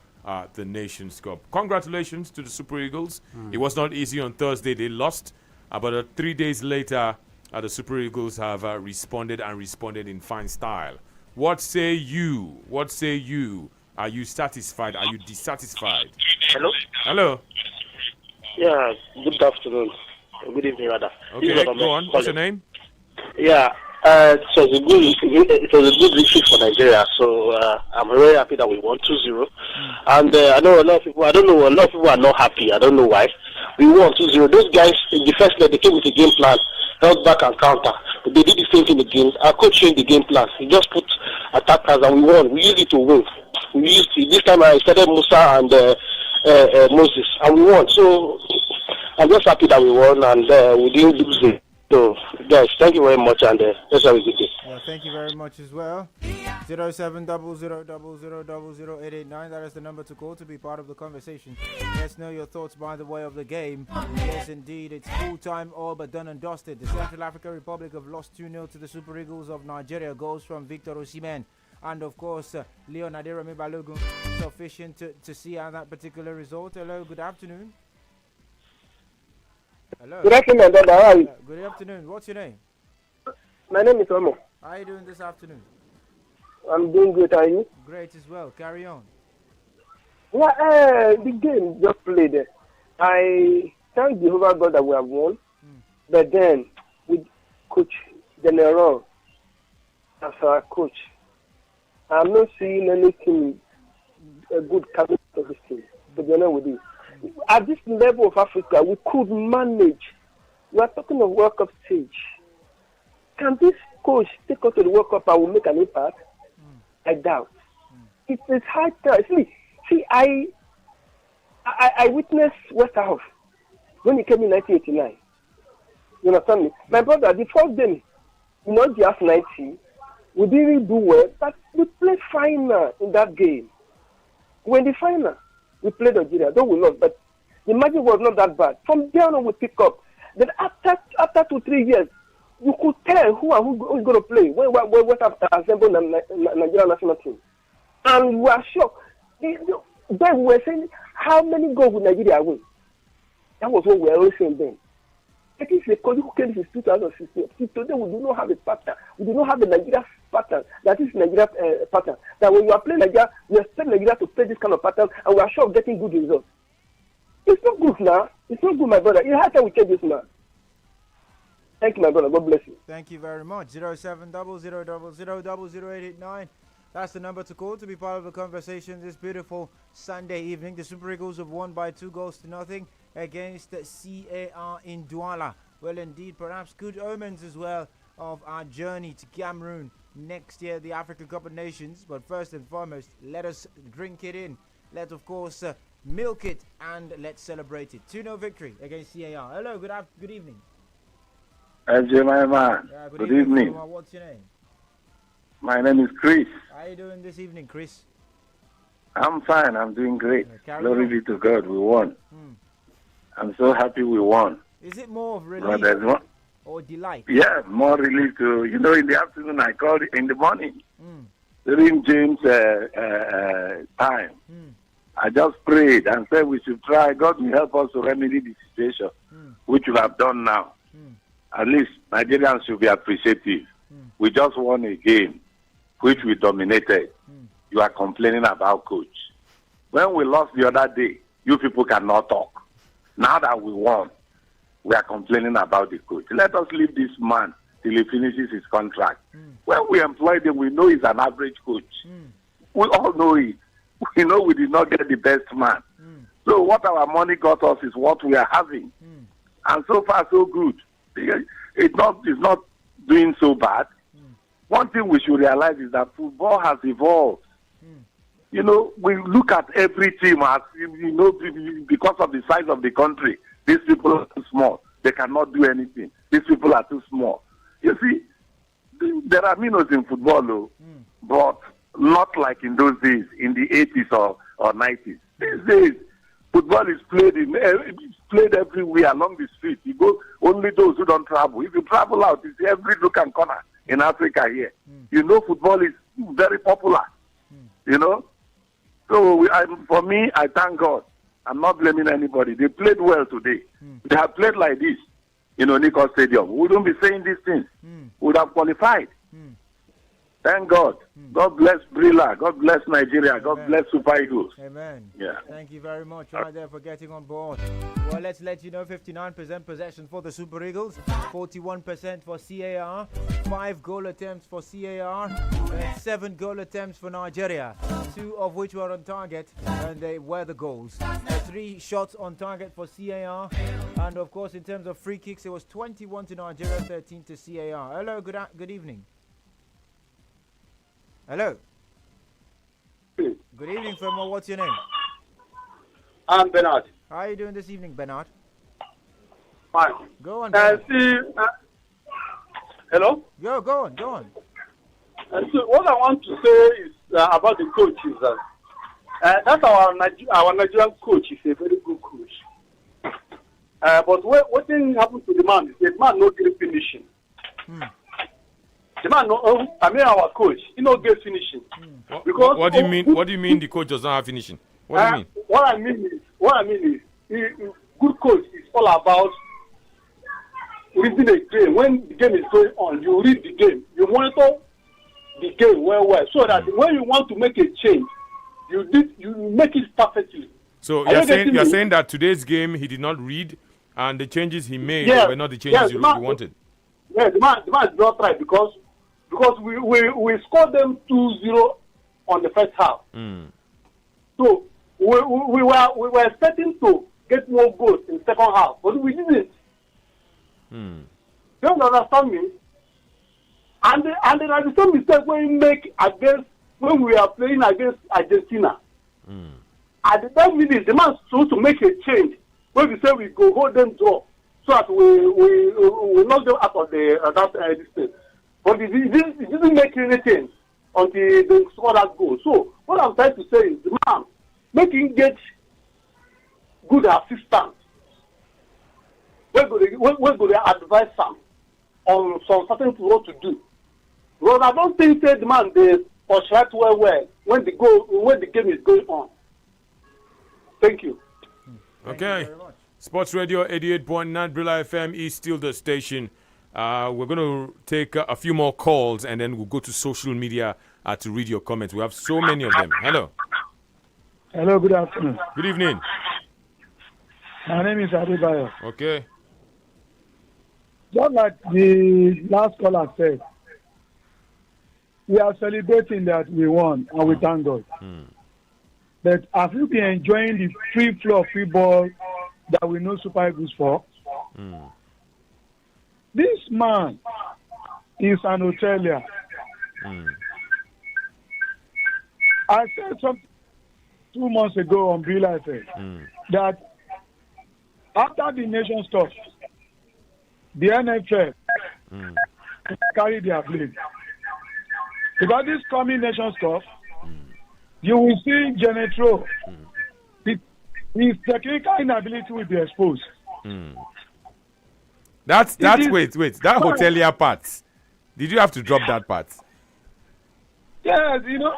the Nations Cup. Congratulations to the Super Eagles. It was not easy on Thursday. They lost. But 3 days later, the Super Eagles have responded in fine style. What say you? What say you? Are you satisfied? Are you dissatisfied? Hello? Hello? Yeah, good afternoon. Good evening, rather. Okay, go on. What's your name? Yeah, it was a good victory for Nigeria, so I'm very happy that we won 2-0. And I know a lot of people are not happy. I don't know why. We won 2-0. Those guys, in the first leg, they came with a game plan, held back and counter. They did the same thing again. Our coach changed the game plan. He just put attackers and we won. We used it to win. We used it. This time I started Musa and Moses, and we won. So I'm just happy that we won and we didn't lose it. So, guys, thank you very much, and let's have a good day. Yeah, thank you very much as well. 0700000889. That is the number to call to be part of the conversation. Let's know your thoughts by the way of the game. Yes, indeed, it's full time, all but done and dusted. The Central African Republic have lost 2-0 to the Super Eagles of Nigeria. Goals from Victor Osimhen and, of course, Leon Aderemi Balogun. Sufficient to see on that particular result. Hello, good afternoon. Hello. Good afternoon, my brother. How are you? Good afternoon. What's your name? My name is Omo. How are you doing this afternoon? I'm doing good. Are you? Great as well. Carry on. Yeah, the game just played. I thank Jehovah God that we have won. But then, with Coach General as our coach, I'm not seeing anything good coming to this team. To be honest with you. At this level of Africa, we could manage. We are talking of World Cup stage. Can this coach take us to the World Cup and will make an impact? I doubt. It is high time. See, I witnessed Westerhoff when he came in 1989. You understand me? My brother, the first game, just 90, we didn't do well, but we played final in that game. When the final, we played Nigeria, though we lost, but the margin was not that bad. From there on, we pick up. Then after 2-3 years, you could tell who is going to play. When have assembled the Nigerian national team. And we were shocked. Then we were saying, how many goals would Nigeria win? That was what we were always saying then. It is a coach who came since 2016. Today we do not have a pattern. We do not have a Nigeria pattern. That is Nigeria pattern. That when you are playing Nigeria, we expect Nigeria to play this kind of pattern, and we are sure of getting good results. It's not good now. It's not good, my brother. It's hard time we change this now. Thank you, my brother. God bless you. Thank you very much. 07000000889. That's the number to call to be part of the conversation this beautiful Sunday evening. The Super Eagles have won by 2-0 against CAR in Douala. Well, indeed, perhaps good omens as well of our journey to Cameroon next year, the African Cup of Nations. But first and foremost, let us drink it in. Let's, of course, milk it and let's celebrate it. 2-0 victory against CAR. Hello, good evening. FJ, my man. Good evening. What's your name? My name is Chris. How are you doing this evening, Chris? I'm fine. I'm doing great. Glory be to God. We won. I'm so happy we won. Is it more of relief or delight? Yeah, more relief to, in the afternoon I called in the morning. During James' time. I just prayed and said we should try. God will help us to remedy the situation, which we have done now. At least Nigerians should be appreciative. We just won a game, which we dominated. You are complaining about coach. When we lost the other day, you people cannot talk. Now that we won, we are complaining about the coach. Let us leave this man till he finishes his contract. When we employed him, we know he's an average coach. We all know it. We know we did not get the best man. So what our money got us is what we are having. And so far, so good. It's not doing so bad. One thing we should realize is that football has evolved. We look at every team as, because of the size of the country, these people are too small. They cannot do anything. These people are too small. You see, there are minnows in football, but not like in those days, in the 80s or 90s. These days, football is played everywhere along the street. You go, only those who don't travel. If you travel out, you see every nook and corner in Africa here. Football is very popular. So for me, I thank God. I'm not blaming anybody. They played well today. They have played like this, Nicol Stadium. We wouldn't be saying these things. We would have qualified. Thank God. God bless Brilla. God bless Nigeria. God bless Super Eagles. Amen. Yeah. Thank you very much right there for getting on board. Well, let's let you know 59% possession for the Super Eagles, 41% for CAR, 5 goal attempts for CAR, and 7 goal attempts for Nigeria, 2 of which were on target, and they were the goals. 3 shots on target for CAR, and of course, in terms of free kicks, it was 21 to Nigeria, 13 to CAR. Hello, good evening. Hello. Good evening, Firmo. What's your name? I'm Bernard. How are you doing this evening, Bernard? Fine. Go on. Hello? Go on. So what I want to say is about the coach is that our Nigerian coach is a very good coach. But what thing happened to the man is the man not get finishing. The man, our coach, he not get finishing. Because what do you mean? What do you mean the coach does not have finishing? What do you mean? What I mean is, good coach is all about reading a game. When the game is going on, you read the game, you monitor the game well, so that when you want to make a change, you make it perfectly. So you're saying that today's game he did not read, and the changes he made were not the changes you wanted. Yeah, the man is not right because we scored them 2-0 on the first half. So we were expecting to get more goals in the second half, but we didn't. Don't understand me? And there are the same mistakes when we are playing against Argentina. At the 10 minutes, the man supposed to make a change. When we say we go hold them draw, so that we knock them out of this thing. But it didn't make anything until they score that goal. So what I'm trying to say is, the man, make him get good assistance. We're going to advise them on some certain things what to do. Because I don't think that the man they frustrate well when the game is going on. Thank you. Okay. Sports Radio 88.9 Brilla FM is still the station. We're going to take a few more calls and then we'll go to social media to read your comments. We have so many of them. Hello. Hello, good afternoon. Good evening. My name is Adebayo. Okay. just like the last caller said, we are celebrating that we won and we thank God. But have you been enjoying the free flow of free ball that we know Super Eagles for? This man is an hotelier. I said something 2 months ago on Bill FM that after the Nations Cup, the NFL carry their blame. Because this coming Nations Cup, you will see Genetro. His technical inability will be exposed. That's wait. That hotelier part. Did you have to drop that part? Yes, you know,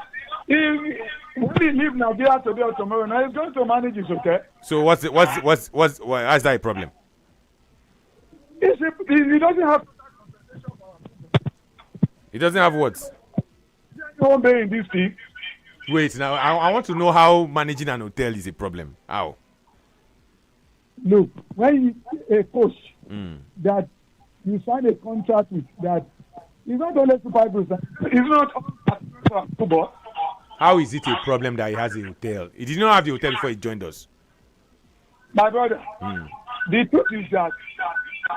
when he leave Nigeria today or tomorrow, now he's going to manage his hotel. So why is that a problem? He doesn't have. He doesn't have what? Home bay in this team. Wait, now I want to know how managing an hotel is a problem. How? Look, when a coach that you sign a contract with, that is not only Super Eagles, it's not football. How is it a problem that he has a hotel? He did not have the hotel before he joined us. My brother, the truth is that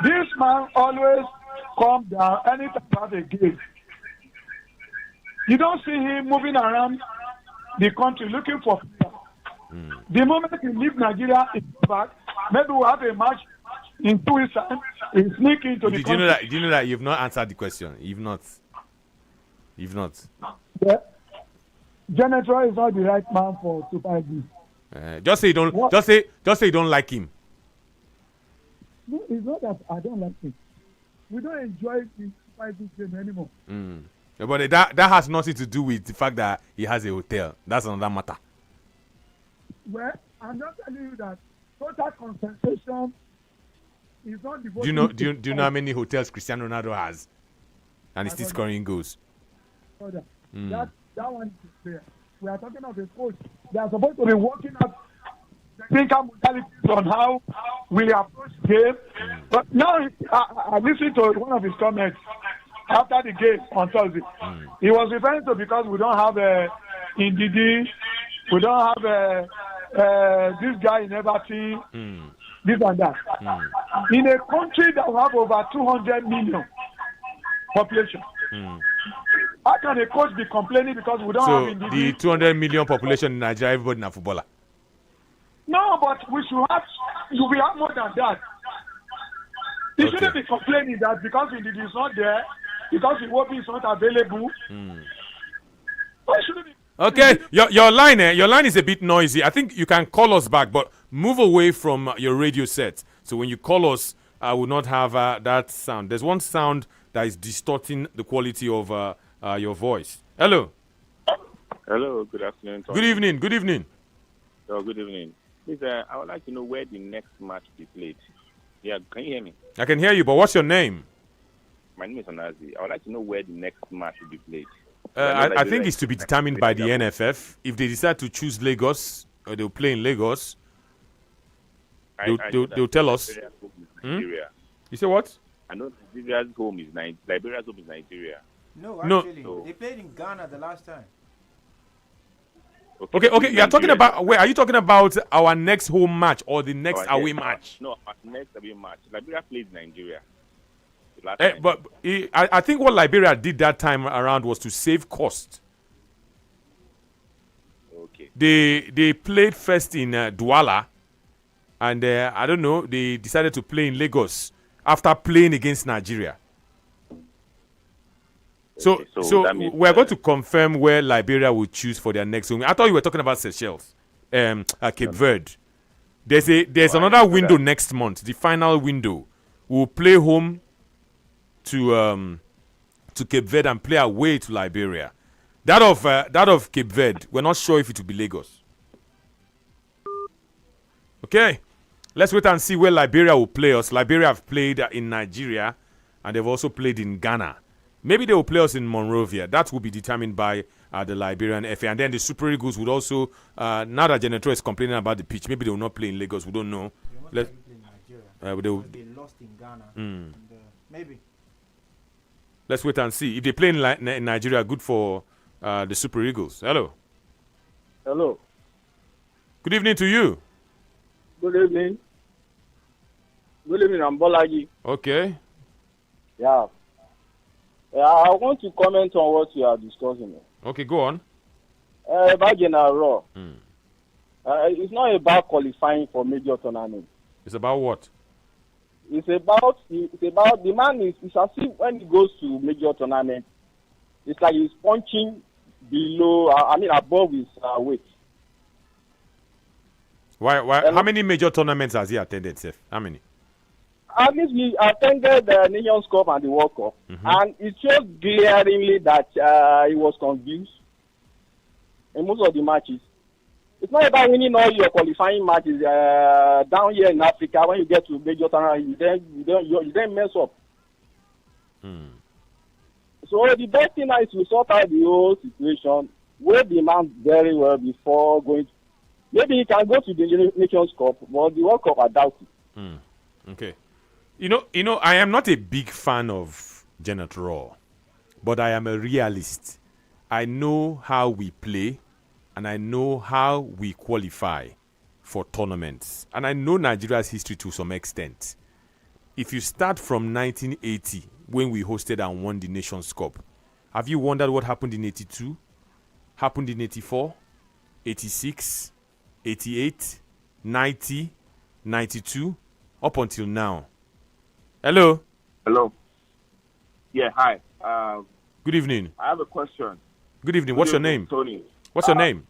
this man always calm down anytime you have a game. You don't see him moving around the country looking for players. The moment he leaves Nigeria, he goes back. Maybe we'll have a match in 2 weeks' time. He sneak into the country. Did you know that you've not answered the question? You've not. Yeah. Genetro is not the right man for Super Eagles. Just say you don't. Just say you don't like him. No, it's not that I don't like him. We don't enjoy the Super Eagles game anymore. But that has nothing to do with the fact that he has a hotel. That's another matter. Well, I'm not telling you that total compensation is not devoted. Do you know how many hotels Cristiano Ronaldo has, and he's still scoring goals? That one is there. We are talking of a coach. They are supposed to be working out technical modalities on how we approach the game. But now I listened to one of his comments after the game on Thursday. He was referring to because we don't have Ndidi, we don't have this guy in Everton, this and that. In a country that will have over 200 million population, how can a coach be complaining because we don't have Ndidi? The 200 million population in Nigeria, everybody is a footballer. No, but we have more than that. He shouldn't be complaining that because Ndidi is not there, because Iwobi is not available. Okay, your line is a bit noisy. I think you can call us back, but move away from your radio set. So when you call us, I will not have that sound. There's one sound that is distorting the quality of your voice. Hello. Hello. Good afternoon. Good evening. Good evening. Oh, good evening. Please, I would like to know where the next match will be played. Yeah, can you hear me? I can hear you, but what's your name? My name is Onazi. I would like to know where the next match will be played. I think it's to be determined by the NFF. If they decide to choose Lagos, or they'll play in Lagos, they'll tell us. You say what? I know Liberia's home is Nigeria. No, actually, they played in Ghana the last time. Okay. You are talking about where? Are you talking about our next home match or the next away match? No, our next away match. Liberia played Nigeria. But I think what Liberia did that time around was to save cost. Okay. They played first in Douala, and I don't know. They decided to play in Lagos after playing against Nigeria. So we're going to confirm where Liberia will choose for their next home. I thought you were talking about Seychelles, Cape Verde. There's another window next month. The final window. We'll play home to Cape Verde and play away to Liberia. That of Cape Verde, we're not sure if it will be Lagos. Okay, let's wait and see where Liberia will play us. Liberia have played in Nigeria, and they've also played in Ghana. Maybe they will play us in Monrovia. That will be determined by the Liberian FA. And then the Super Eagles would also, now that Genetro is complaining about the pitch, maybe they will not play in Lagos. We don't know. They lost in Ghana. Maybe. Let's wait and see. If they play in Nigeria, good for the Super Eagles. Hello. Hello. Good evening to you. Good evening. Good evening, I'm Bolaji. Okay. Yeah. I want to comment on what you are discussing. Okay, go on. About General it's not about qualifying for major tournaments. It's about what? It's about the man is as if when he goes to major tournament, it's like he's punching below, above his weight. Why? How many major tournaments has he attended, Seth? How many? At least he attended the Nations Cup and the World Cup, and it shows glaringly that he was confused in most of the matches. It's not about winning all your qualifying matches down here in Africa. When you get to major tournament, you then mess up. So the best thing is to sort out the whole situation, weigh the man very well before going. Maybe he can go to the Nations Cup, but the World Cup, I doubt it. Okay. You know, I am not a big fan of Janet Raw, but I am a realist. I know how we play, and I know how we qualify for tournaments. And I know Nigeria's history to some extent. If you start from 1980, when we hosted and won the Nations Cup, have you wondered what happened in 82? Happened in 84, 86, 88, 90, 92, up until now. Hello. Hello. Yeah, hi. Good evening. I have a question. Good evening. What's your name? Tony. What's your name?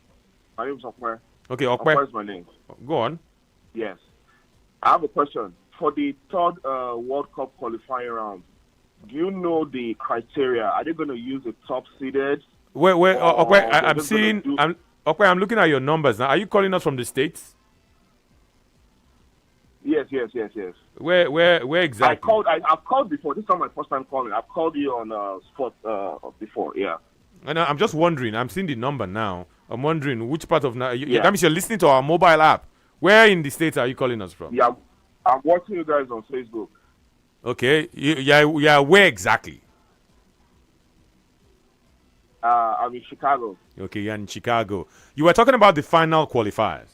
My name is Okwe. Okay, Okwe. Okwe is my name. Go on. Yes. I have a question. For the third World Cup qualifying round, do you know the criteria? Are they going to use the top seeded? Okwe, I'm seeing. Okwe, I'm looking at your numbers now. Are you calling us from the States? Yes. Where exactly? I've called before. This is not my first time calling. I've called you on spot before. Yeah. And I'm just wondering. I'm seeing the number now. I'm wondering which part of now. Yeah. That means you're listening to our mobile app. Where in the States are you calling us from? Yeah, I'm watching you guys on Facebook. Okay. Yeah. Where exactly? I'm in Chicago. Okay, you're in Chicago. You were talking about the final qualifiers.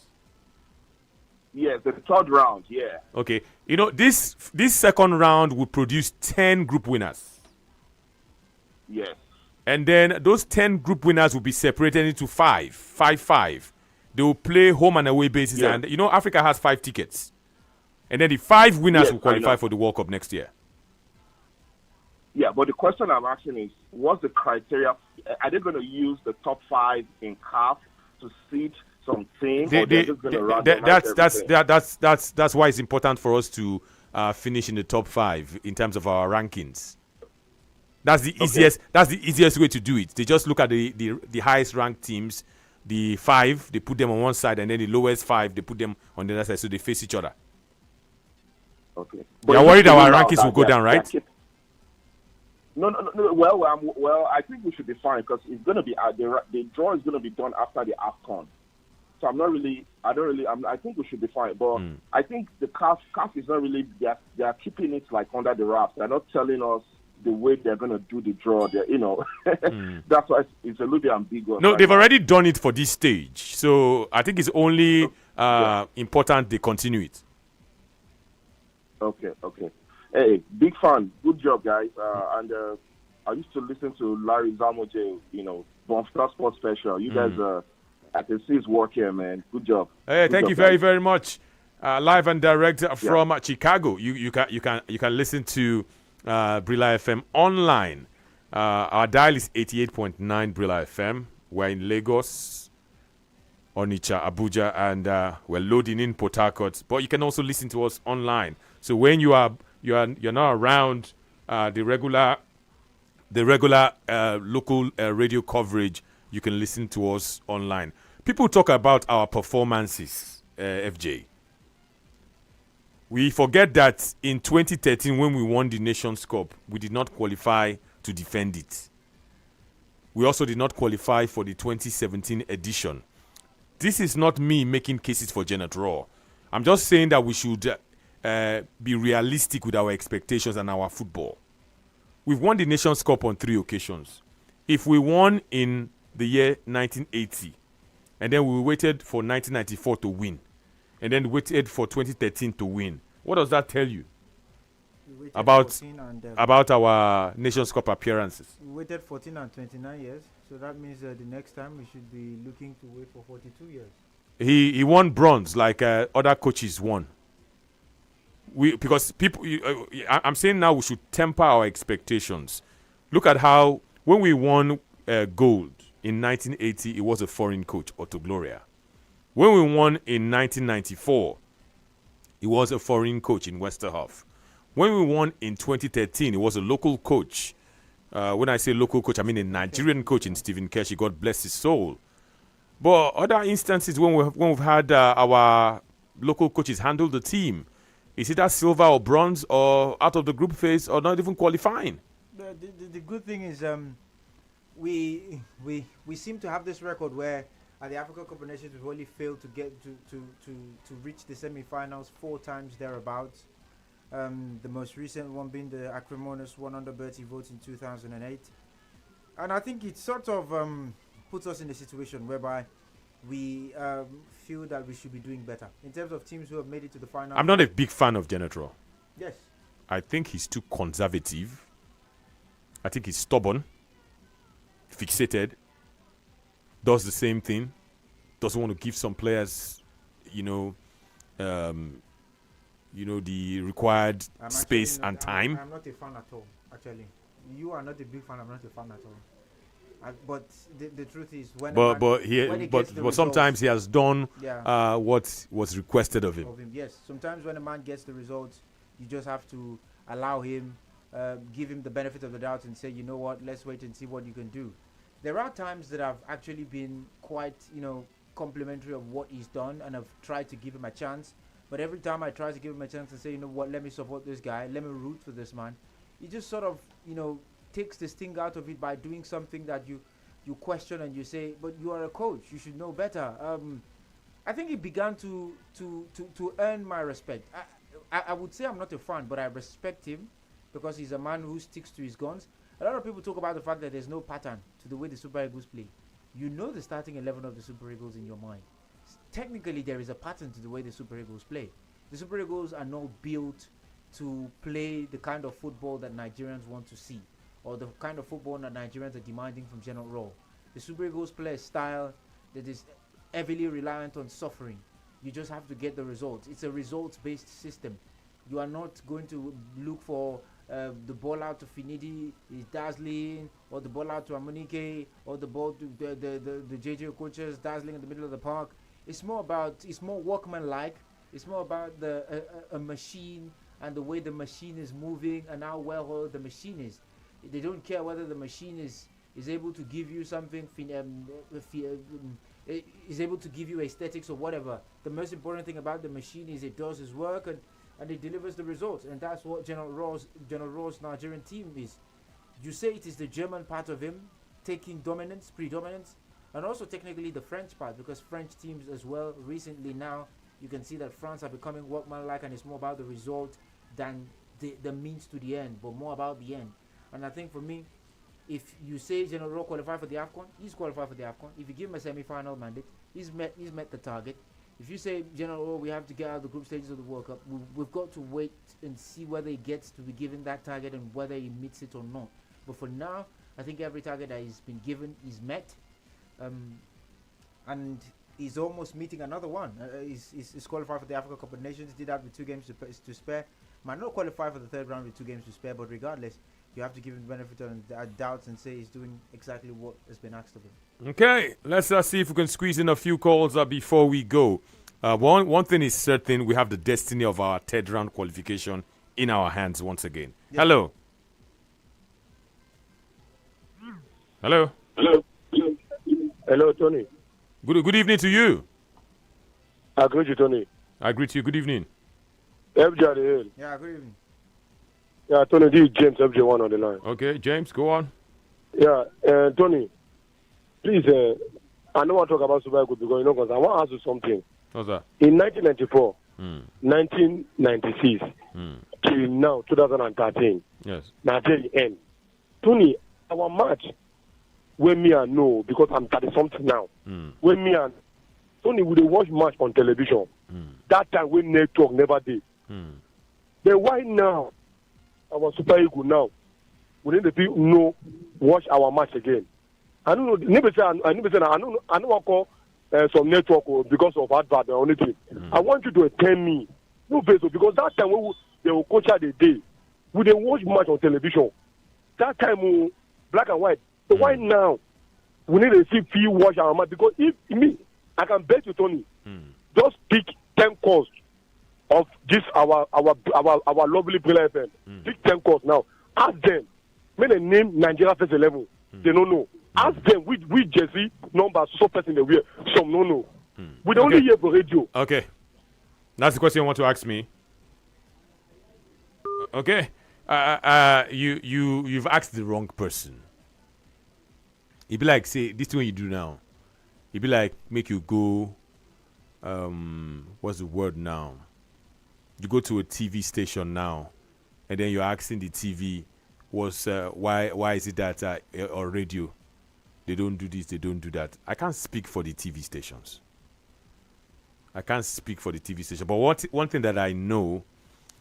Yes, the third round. Yeah. Okay. You know, this second round will produce 10 group winners. Yes. And then those 10 group winners will be separated into 5. They will play home and away basis. Yeah. And, you know, Africa has 5 tickets. And then the 5 winners will qualify know. for the World Cup next year. Yeah, but the question I'm asking is, what's the criteria? Are they going to use the top 5 in CAF to seed some team? That's why it's important for us to finish in the top 5 in terms of our rankings. That's the easiest. That's the easiest way to do it. They just look at the highest ranked teams, the 5, they put them on one side, and then the lowest 5, they put them on the other side, so they face each other. Okay. You're worried our rankings will go down, right? No. Well, I think we should be fine because it's going to be the draw is going to be done after the AFCON. So I think we should be fine. But I think the CAF is not really. They are keeping it like under the wraps. They're not telling us the way they're going to do the draw. That's why it's a little bit ambiguous. No, they've already done it for this stage. So I think it's only important they continue it. Okay. Hey, big fan. Good job, guys. And I used to listen to Larry Zamoje, Bonfta Sports Special. You guys, I can see his work here, man. Good job. Hey, thank you very, very much. Live and direct from Chicago. You can listen to Brila FM online. Our dial is 88.9 Brila FM. We're in Lagos, Onitsha, Abuja, and we're loading in Port Harcourt. But you can also listen to us online. So when you're not around the regular local radio coverage, you can listen to us online. People talk about our performances, FJ. We forget that in 2013, when we won the Nations Cup, we did not qualify to defend it. We also did not qualify for the 2017 edition. This is not me making cases for Janet Raw. I'm just saying that we should be realistic with our expectations and our football. We've won the Nations Cup on 3 occasions. If we won in the year 1980, and then we waited for 1994 to win, and then waited for 2013 to win, what does that tell you about our Nations Cup appearances? We waited 14 and 29 years, so that means the next time we should be looking to wait for 42 years. He won bronze like other coaches won. Because people, I'm saying now we should temper our expectations. Look at how when we won gold in 1980, it was a foreign coach, Otto Gloria. When we won in 1994, it was a foreign coach in Westerhoff. When we won in 2013, it was a local coach. When I say local coach, I mean a Nigerian coach in Stephen Keshi. God bless his soul. But other instances when we've had our local coaches handle the team, is it that silver or bronze or out of the group phase or not even qualifying? The good thing is we seem to have this record where at the Africa Cup of Nations we've only failed to get to reach the semi-finals 4 times thereabouts. The most recent one being the acrimonious 130 votes in 2008. And I think it sort of puts us in a situation whereby we feel that we should be doing better in terms of teams who have made it to the final. I'm not a big fan of Genetro. Yes. I think he's too conservative. I think he's stubborn, fixated, does the same thing, doesn't want to give some players, the required space and time. I'm not a fan at all, actually. You are not a big fan. I'm not a fan at all. But the truth is, but sometimes he has done what was requested of him. Yes, sometimes when a man gets the results, you just have to allow him, give him the benefit of the doubt, and say, you know what, let's wait and see what you can do. There are times that I've actually been quite, complimentary of what he's done, and I've tried to give him a chance. But every time I try to give him a chance and say, you know what, let me support this guy, let me root for this man, he just sort of, takes the sting out of it by doing something that you question and you say, but you are a coach, you should know better. I think he began to earn my respect. I would say I'm not a fan, but I respect him because he's a man who sticks to his guns. A lot of people talk about the fact that there's no pattern to the way the Super Eagles play. You know the starting 11 of the Super Eagles in your mind. Technically, there is a pattern to the way the Super Eagles play. The Super Eagles are not built to play the kind of football that Nigerians want to see, or the kind of football that Nigerians are demanding from General Raw. The Super Eagles play a style that is heavily reliant on suffering. You just have to get the results. It's a results-based system. You are not going to look for the ball out to Finidi is dazzling, or the ball out to Amunike, or the ball to the JJ coaches dazzling in the middle of the park. It's more workman-like. It's more about a machine and the way the machine is moving and how well the machine is. They don't care whether the machine is able to give you something, is able to give you aesthetics or whatever. The most important thing about the machine is it does its work and it delivers the results. And that's what General Raw's Nigerian team is. You say it is the German part of him taking predominance, and also technically the French part, because French teams as well recently now, you can see that France are becoming workmanlike, and it's more about the result than the means to the end, but more about the end. And I think for me, if you say General Raw qualified for the AFCON, he's qualified for the AFCON. If you give him a semi-final mandate, he's met the target. If you say General Raw, we have to get out of the group stages of the World Cup, we've got to wait and see whether he gets to be given that target and whether he meets it or not. But for now, I think every target that he's been given is met, and he's almost meeting another one. He's qualified for the Africa Cup of Nations. Did that with 2 games to spare. Might not qualify for the 3rd round with 2 games to spare, but regardless, you have to give him the benefit of doubts and say he's doing exactly what has been asked of him. Okay, let's see if we can squeeze in a few calls before we go. One thing is certain, we have the destiny of our 3rd round qualification in our hands once again. Yep. Hello. Hello. Hello. Hello, Tony. Good evening to you. I greet you, Tony. I greet you. Good evening. Yeah, good evening. Yeah, Tony, this is James FJ1 on the line. Okay, James, go on. Yeah, Tony, please, I don't want to talk about Super Eagles because, because I want to ask you something. What's that? In 1994, 1996 till now, 2013. Yes. Now, till the end. Tony, our match, when me and know, because I'm 30 something now, when me and Tony would watch match on television. That time when network never did. Then why now? Our Super Eagle now. We need to know watch our match again. I don't know. I don't call some network because of advert or anything. I want you to tell me, no vessel, because that time when they will coach at the day, we they watch match on television. That time black and white. So why now? We need to see few watch our match, because if me, I can bet you, Tony, just pick 10 calls of this our lovely Brilla FM. Pick 10 calls now. Ask them. When they name Nigeria first 11, they don't know. Ask them which jersey number so person they wear. Some no know. We don't only hear for radio. Okay, that's the question you want to ask me. Okay, you've asked the wrong person. It'd be like, say, this thing you do now. It'd be like, make you go, what's the word now? You go to a TV station now, and then you're asking the TV, why is it that or radio, they don't do this, they don't do that. I can't speak for the TV stations. But one thing that I know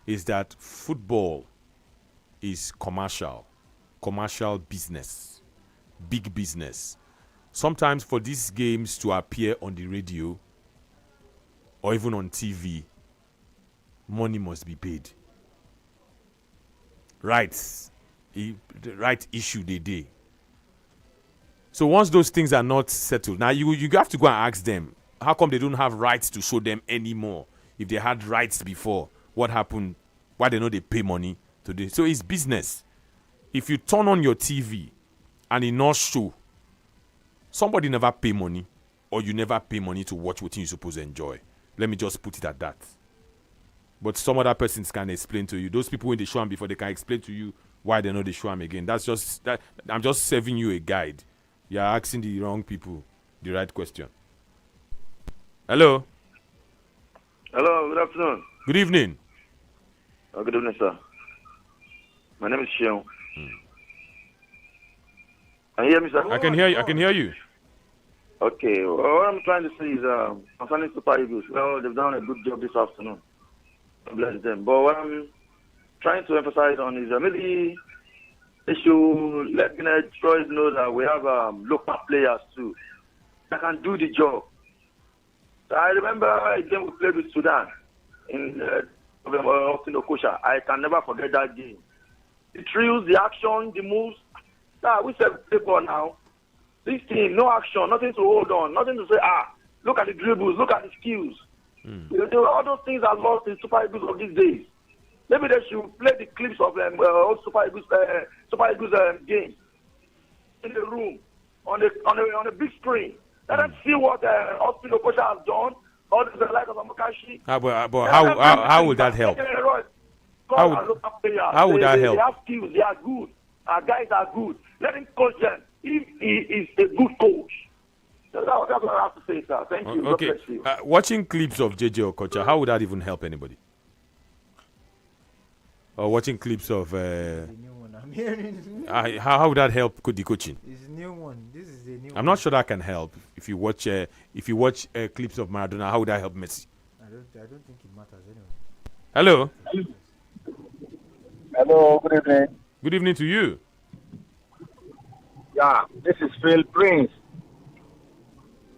is that football is commercial business, big business. Sometimes for these games to appear on the radio or even on TV, money must be paid. Rights, the right issue they day. So once those things are not settled, now you have to go and ask them, how come they don't have rights to show them anymore? If they had rights before, what happened? Why they know they pay money today? So it's business. If you turn on your TV and it not show, somebody never pay money, or you never pay money to watch what you're supposed to enjoy. Let me just put it at that. But some other persons can explain to you. Those people when they show them before, they can explain to you why they know they show them again. That's just that. I'm just serving you a guide. You're asking the wrong people the right question. Hello. Hello. Good afternoon. Good evening. Good evening, sir. My name is Shion. Can you hear me, sir? I can hear you. I can hear you. Okay. Well, what I'm trying to say is concerning Super Eagles. Well, they've done a good job this afternoon. God bless them. But what I'm trying to emphasize on is maybe they should let Troyes know that we have local players too that can do the job. So I remember a game we played with Sudan in Austin Okosha. I can never forget that game. The drills, the action, the moves. We said people now. This team, no action, nothing to hold on, nothing to say, look at the dribbles, look at the skills. All those things are lost in Super Eagles of these days. Maybe they should play the clips of old Super Eagles games in the room, on the big screen. Let them see what Austin Okosha has done. All the like of Amakashi. But how would that help? How would that help? They have skills. They are good. Our guys are good. Let him coach them if he is a good coach. So that's what I have to say, sir. Thank you. Okay. God bless you. Watching clips of JJ Okocha, how would that even help anybody? Or watching clips of how would that help the coaching? It's a new one. This is the new one. I'm not sure that can help. If you watch clips of Maradona, how would that help Messi? I don't think it matters anyway. Hello. Hello. Good evening. Good evening to you. Yeah, this is Phil Prince.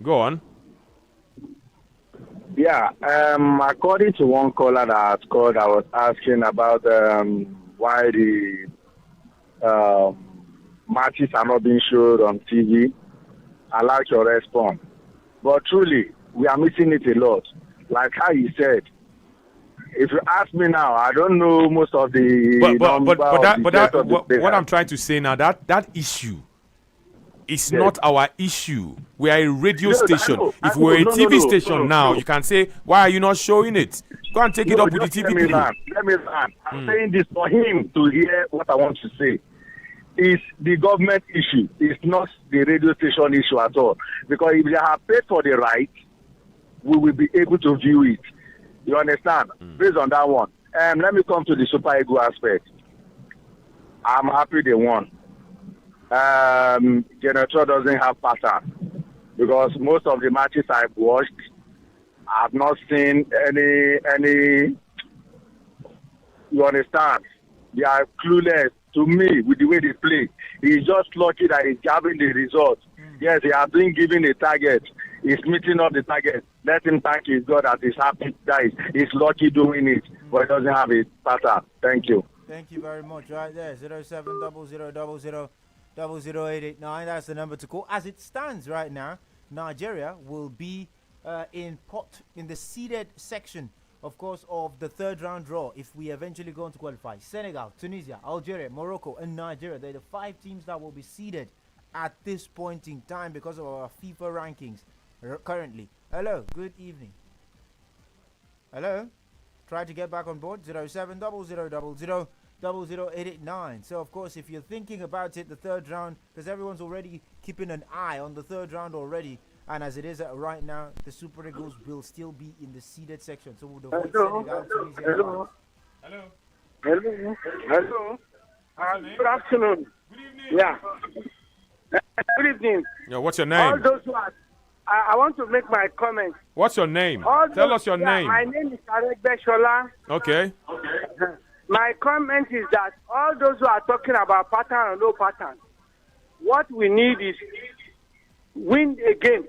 Go on. Yeah, according to one caller that called, I was asking about why the matches are not being showed on TV. I like your response. But truly, we are missing it a lot. Like how you said, if you ask me now, I don't know most of the. What I'm trying to say now, that issue is not our issue. We are a radio station. If we were a TV station now, you can say, why are you not showing it? Go and take it up with the TV people. Let me learn. I'm saying this for him to hear what I want to say. It's the government issue. It's not the radio station issue at all. Because if they have paid for the right, we will be able to view it. You understand? Based on that one. Let me come to the Super Eagles aspect. I'm happy they won. Generator doesn't have pattern because most of the matches I've watched, I've not seen any. You understand? They are clueless to me with the way they play. He's just lucky that he's having the result. Yes, he has been given a target. He's meeting up the target. Let him thank his God that he's happy that he's lucky doing it, but he doesn't have a pattern. Thank you. Thank you very much. Right there, 0700000889. That's the number to call. As it stands right now, Nigeria will be in the seeded section, of course, of the third round draw if we eventually go on to qualify. Senegal, Tunisia, Algeria, Morocco, and Nigeria. They're the 5 teams that will be seeded at this point in time because of our FIFA rankings currently. Hello, good evening. Hello, try to get back on board. 0700000889. So of course, if you're thinking about it, the third round, because everyone's already keeping an eye on the third round already, and as it is right now, the Super Eagles will still be in the seeded section. So we'll avoid Senegal, Tunisia. Hello. Hello. Hello. Hello. Good afternoon. Good evening. Yeah. Good evening. Yeah, what's your All name? those who are, I want to make my comment. What's your name? All Tell those- us your yeah, name. My name is Aregbe Shola. Okay. My comment is that all those who are talking about pattern or no pattern, what we need is win a game.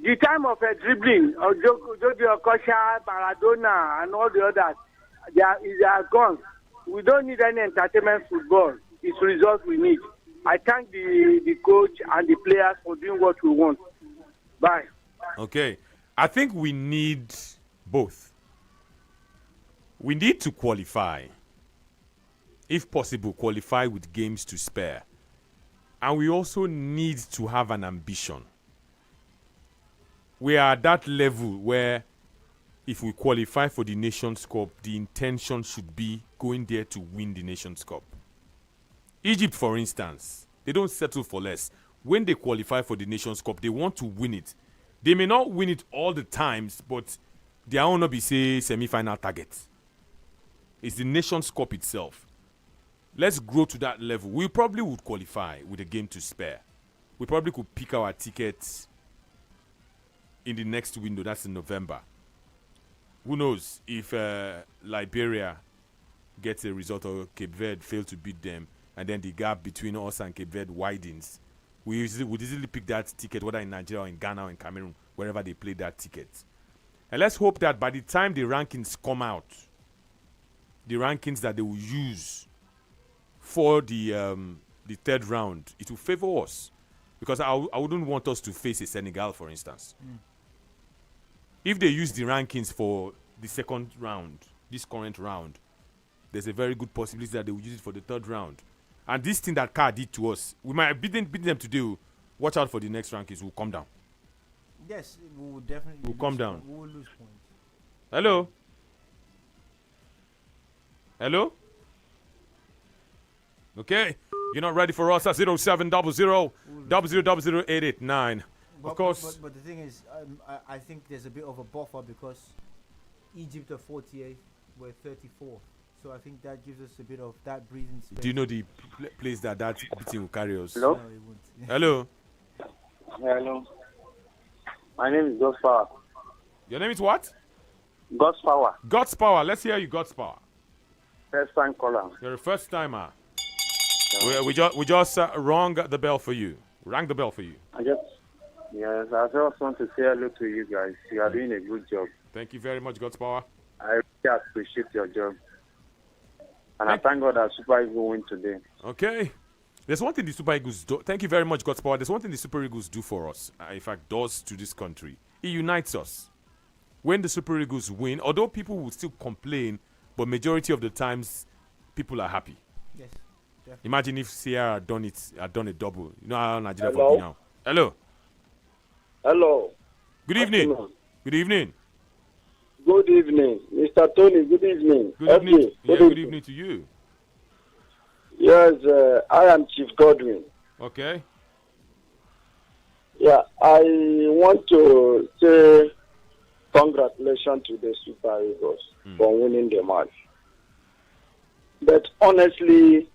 The time of dribbling, or Jody Okocha, Maradona, and all the others, they are gone. We don't need any entertainment football. It's results we need. I thank the coach and the players for doing what we want. Bye. Okay. I think we need both. We need to qualify. If possible, qualify with games to spare. And we also need to have an ambition. We are at that level where if we qualify for the Nations Cup, the intention should be going there to win the Nations Cup. Egypt, for instance, they don't settle for less. When they qualify for the Nations Cup, they want to win it. They may not win it all the times, but they will not be, say, semi-final target. It's the Nations Cup itself. Let's grow to that level. We probably would qualify with a game to spare. We probably could pick our tickets in the next window. That's in November. Who knows if Liberia gets a result or Cape Verde fail to beat them, and then the gap between us and Cape Verde widens. We would easily pick that ticket, whether in Nigeria or in Ghana or in Cameroon, wherever they play that ticket. And let's hope that by the time the rankings come out, the rankings that they will use for the third round, it will favor us. Because I wouldn't want us to face a Senegal, for instance. If they use the rankings for the second round, this current round, there's a very good possibility that they will use it for the third round. And this thing that Car did to us, we might beat them today. Watch out for the next rankings. We'll come down. Yes, we will definitely. We'll come down. We will lose points. Hello? Hello? Okay. You're not ready for us at 0700000889. Of course. But the thing is, I think there's a bit of a buffer because Egypt are 48, we're 34. So I think that gives us a bit of that breathing space. Do you know the place that beating will carry us? Hello? No, it won't. Hello? Hello. My name is God's Power. Your name is what? God's Power. God's Power. Let's hear you, God's Power. First time caller. You're a first timer. We just rang the bell for you. Rang the bell for you. I just want to say hello to you guys. You are doing a good job. Thank you very much, God's Power. I really appreciate your job. And I thank God that Super Eagles win today. Okay. There's one thing the Super Eagles do. Thank you very much, God's Power. There's one thing the Super Eagles do for us. In fact, does to this country. It unites us. When the Super Eagles win, although people will still complain, but majority of the times, people are happy. Yes. Definitely. Imagine if Sierra had done a double. You know how Nigeria Hello? will be now. Hello. Hello. Good evening. Good evening. Good evening, Mr. Tony. Good evening. Good evening. Good evening to you. Yes, I am Chief Godwin. congratulations to the Super Eagles for winning the match. But honestly,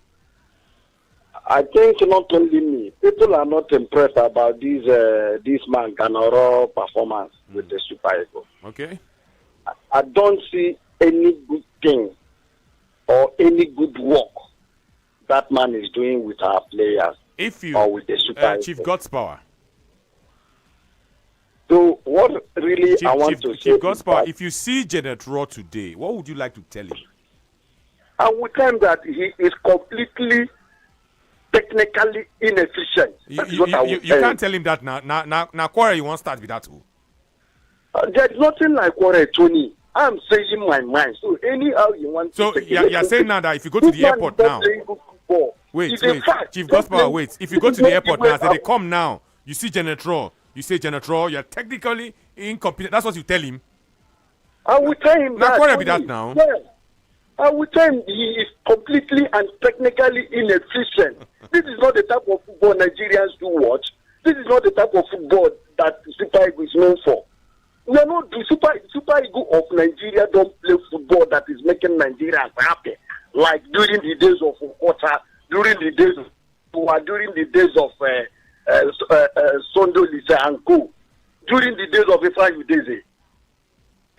I think not only me, people are not impressed about this man Ganoro performance with the Super Eagles. Okay. I don't see any good thing or any good work that man is doing with our players or with the Super Chief God's power. So what really I want to say Chief God's is power, that if you see Janet Raw today, what would you like to tell him? I would tell him that he is completely technically inefficient. You can't tell him that now. Now, Quarry, you won't start with that too. There's nothing like what Tony. I'm saying my mind. So anyhow you want So to you're saying now that if you go to the airport now, wait, Chief Gospel, wait. If you go to the airport now, say they come now, you see Janet Raw, you say Janet Raw, you're technically incompetent. That's what you tell him. I will tell him now, that. Quarry be that now. Yeah. I will tell him he is completely and technically inefficient. This is not the type of football Nigerians do watch. This is not the type of football that Super Eagles is known for. We are not the Super Eagles of Nigeria don't play football that is making Nigerians happy. Like during the days of Okota, during the days of Sondo Lisa and Co. During the days of Ifeanyi Udeze.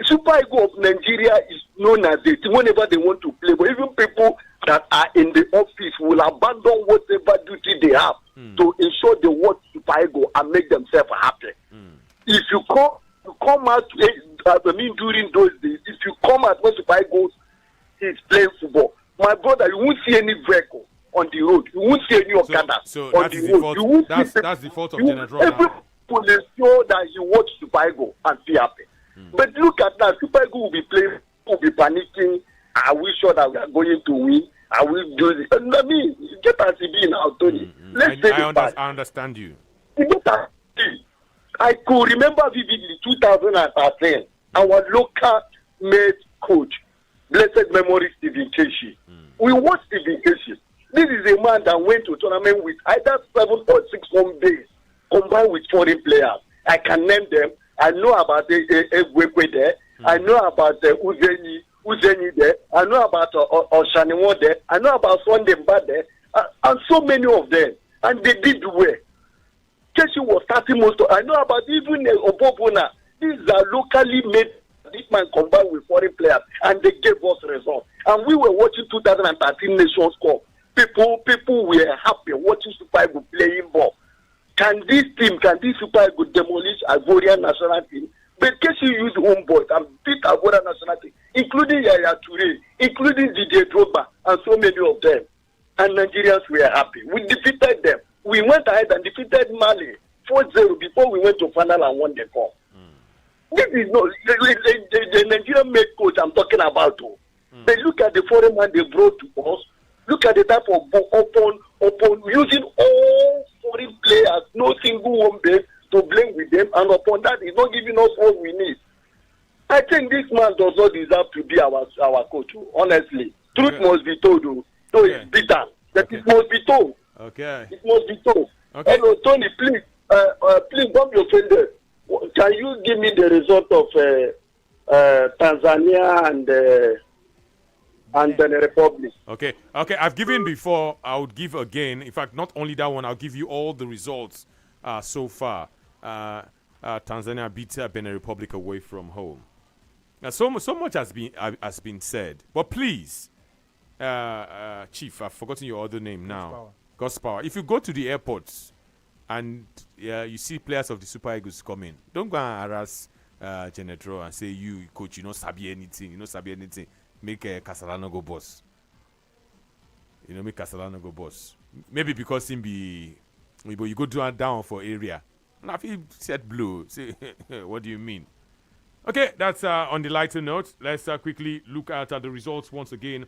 Super Eagles of Nigeria is known as it whenever they want to play. But even people that are in the office will abandon whatever duty they have to ensure they watch Super Eagles and make themselves happy. If you come out, during those days, if you come out when Super Eagles is playing football, my brother, you won't see any vehicle on the road. You won't see any Okada on the road. That's the fault of General. Every people ensure that you watch Super Eagles and be happy. But look at that. Super Eagles will be playing, will be panicking. Are we sure that we are going to win? Are we do this? I mean, get us to be now, Tony. I understand you. I could remember vividly 2013, our local made coach, blessed memory Stephen Keshi. We watched Stephen Keshi. This is a man that went to tournament with either 7 or 6 home days combined with foreign players. I can name them. I know about Egwekwe there. I know about Uzeni there. I know about Oshaniwo there. I know about Sunday Mba there. And so many of them. And they did well. Keshi was starting most of. I know about even Obobona. These are locally made. This man combined with foreign players. And they gave us results. And we were watching 2013 Nations Cup. People were happy watching Super Eagles playing ball. Can this Super Eagles demolish Ivorian national team? But Keshi used homeboys and beat Ivorian national team, including Yaya Toure, including DJ Drogba, and so many of them. And Nigerians were happy. We defeated them. We went ahead and defeated Mali 4-0 before we went to final and won the cup. This is not the Nigerian made coach I'm talking about. They look at the foreign man they brought to us. Look at the type of open using all foreign players, no single one base to blame with them, and upon that, he's not giving us what we need. I think this man does not deserve to be our coach. Honestly, truth must be told. So it's bitter. That it must be told. Okay. It must be told. Okay. Hello, Tony, please, don't be offended. Can you give me the result of Tanzania and the Republic? Okay, I've given before. I would give again. In fact, not only that one, I'll give you all the results so far. Tanzania beat Benin Republic away from home. Now, so much has been said. But please, Chief, I've forgotten your other name now. God's power. If you go to the airports and you see players of the Super Eagles coming, don't go and harass Genetro and say, you, coach, you don't sabi anything. You don't sabi anything. Make Castellano go boss. Make Castellano go boss. Maybe because him be, you go down for area. And if he said blue, say, what do you mean? Okay, that's on the lighter note. Let's quickly look at the results once again.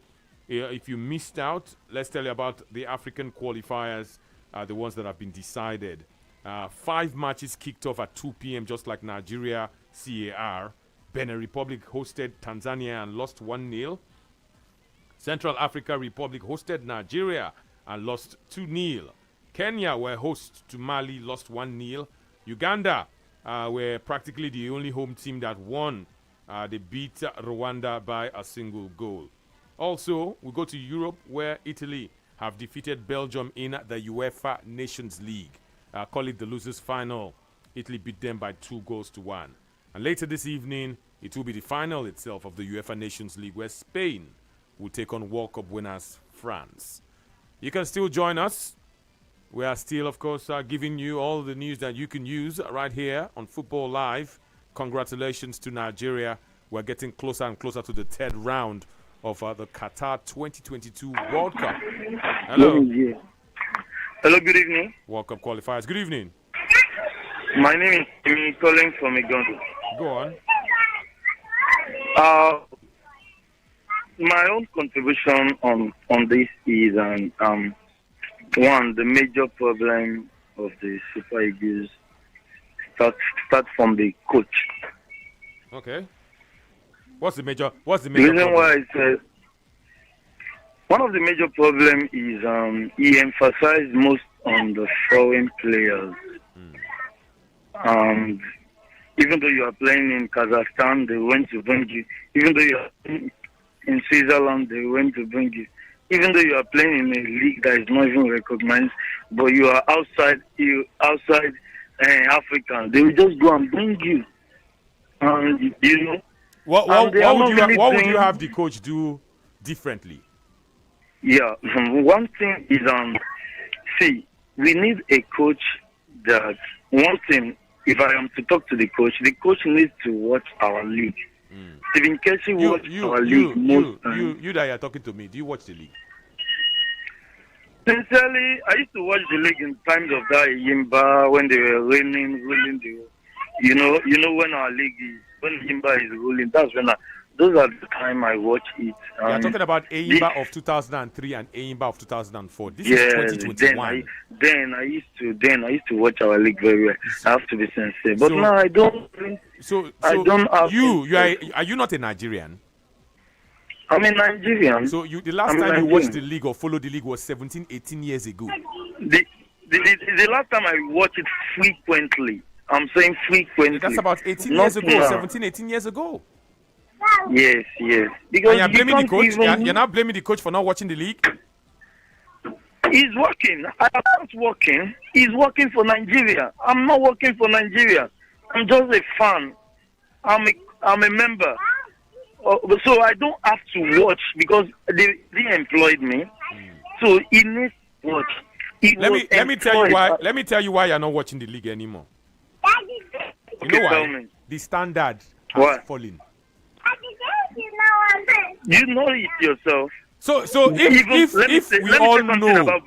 If you missed out, let's tell you about the African qualifiers, the ones that have been decided. 5 matches kicked off at 2 p.m. just like Nigeria, CAR. Benin Republic hosted Tanzania and lost 1-0. Central Africa Republic hosted Nigeria and lost 2-0. Kenya were host to Mali, lost 1-0. Uganda were practically the only home team that won. They beat Rwanda by a single goal. Also, we go to Europe, where Italy have defeated Belgium in the UEFA Nations League. Call it the losers' final. Italy beat them by 2-1. And later this evening, it will be the final itself of the UEFA Nations League, where Spain will take on World Cup winners France. You can still join us. We are still, of course, giving you all the news that you can use right here on Football Live. Congratulations to Nigeria. We're getting closer and closer to the third round of the Qatar 2022 World Cup. Hello. Hello, good evening. World Cup qualifiers. Good evening. My name is Jimmy, calling from Igondo. Go on. My own contribution on this is one, the major problem of the Super Eagles start from the coach. Okay. What's the major The reason problem? why I said one of the major problem is he emphasized most on the foreign players. Even though you are playing in Kazakhstan, they went to bring you. Even though you are in Switzerland, they went to bring you. Even though you are playing in a league that is not even recognized, but you are outside Africa, they will just go and bring you. And you know, What would you have the coach do differently? Yeah, one thing is see, we need a coach that one thing. If I am to talk to the coach needs to watch our league. Stephen Casey watched our league most times. You that you are talking to me, do you watch the league? Sincerely, I used to watch the league in times of that Yimba when they were ruling the. You know when our league is when Yimba is ruling. That's when those are the time I watch it. You are talking about Aimba of 2003 and Aimba of 2004. This is 2021. Then I used to watch our league very well. I have to be sincere, but now I don't. I don't have. Are you not a Nigerian? I'm a Nigerian. So the last time you watched the league or followed the league was 17, 18 years ago. The last time I watched it frequently. I'm saying frequently. That's about 18 years ago, 17, 18 years ago. Yes. Because and you're blaming the coach? You're not blaming the coach for not watching the league? He's working. I'm not working. He's working for Nigeria. I'm not working for Nigeria. I'm just a fan. I'm a member. So I don't have to watch because they employed me. So he needs to watch. Let me tell you why you're not watching the league anymore. You know why? The standard has fallen. You know it yourself. So if we all know.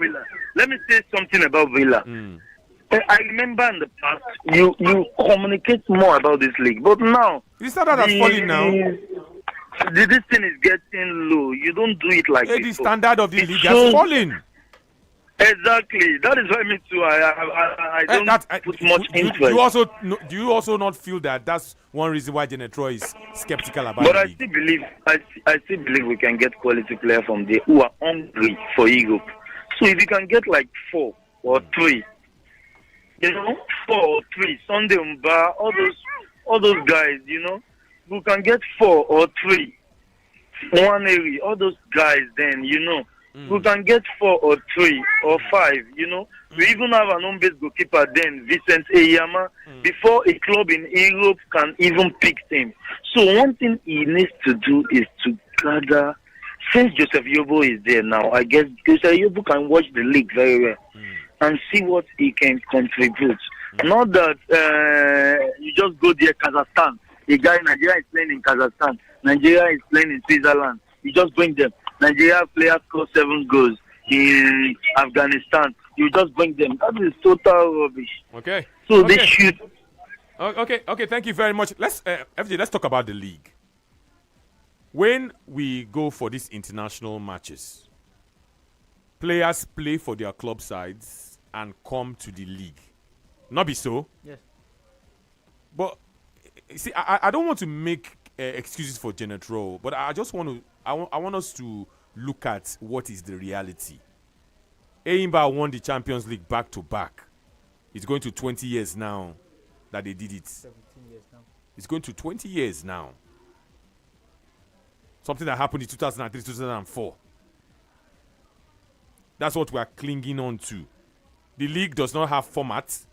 Let me say something about Villa. I remember in the past you communicate more about this league, but now the standard has fallen now. This thing is getting low. You don't do it like the standard of the league has fallen. Exactly. That is why me too. I don't put much interest. Do you also not feel that that's one reason why Genetro is skeptical about But the I league? still believe we can get quality players from there who are hungry for Europe. So if you can get like 4 or 3, 4 or 3, Sunday Mba, all those guys, who can get 4 or 3, one area, all those guys, then we can get 4 or 3 or 5, We even have an home-based goalkeeper then, Vincent Eyama, before a club in Europe can even pick him. So one thing he needs to do is to gather, since Joseph Yobo is there now, I guess Joseph Yobo can watch the league very well and see what he can contribute. Not that you just go there, Kazakhstan. A guy in Nigeria is playing in Kazakhstan. Nigeria is playing in Switzerland. You just bring them. Nigeria players score 7 goals in Afghanistan. You just bring them. That is total rubbish. Okay. So they should. Okay. Thank you very much. Let's talk about the league. When we go for these international matches, players play for their club sides and come to the league. Not be so. Yes. But see, I don't want to make excuses for Genetro, but I just want to. I want us to look at what is the reality. Eimba won the Champions League back to back. It's going to 20 years now. that they did it. 17 years now. It's going to 20 years now. Something that happened in 2003, 2004. That's what we are clinging on to. The league does not have formats.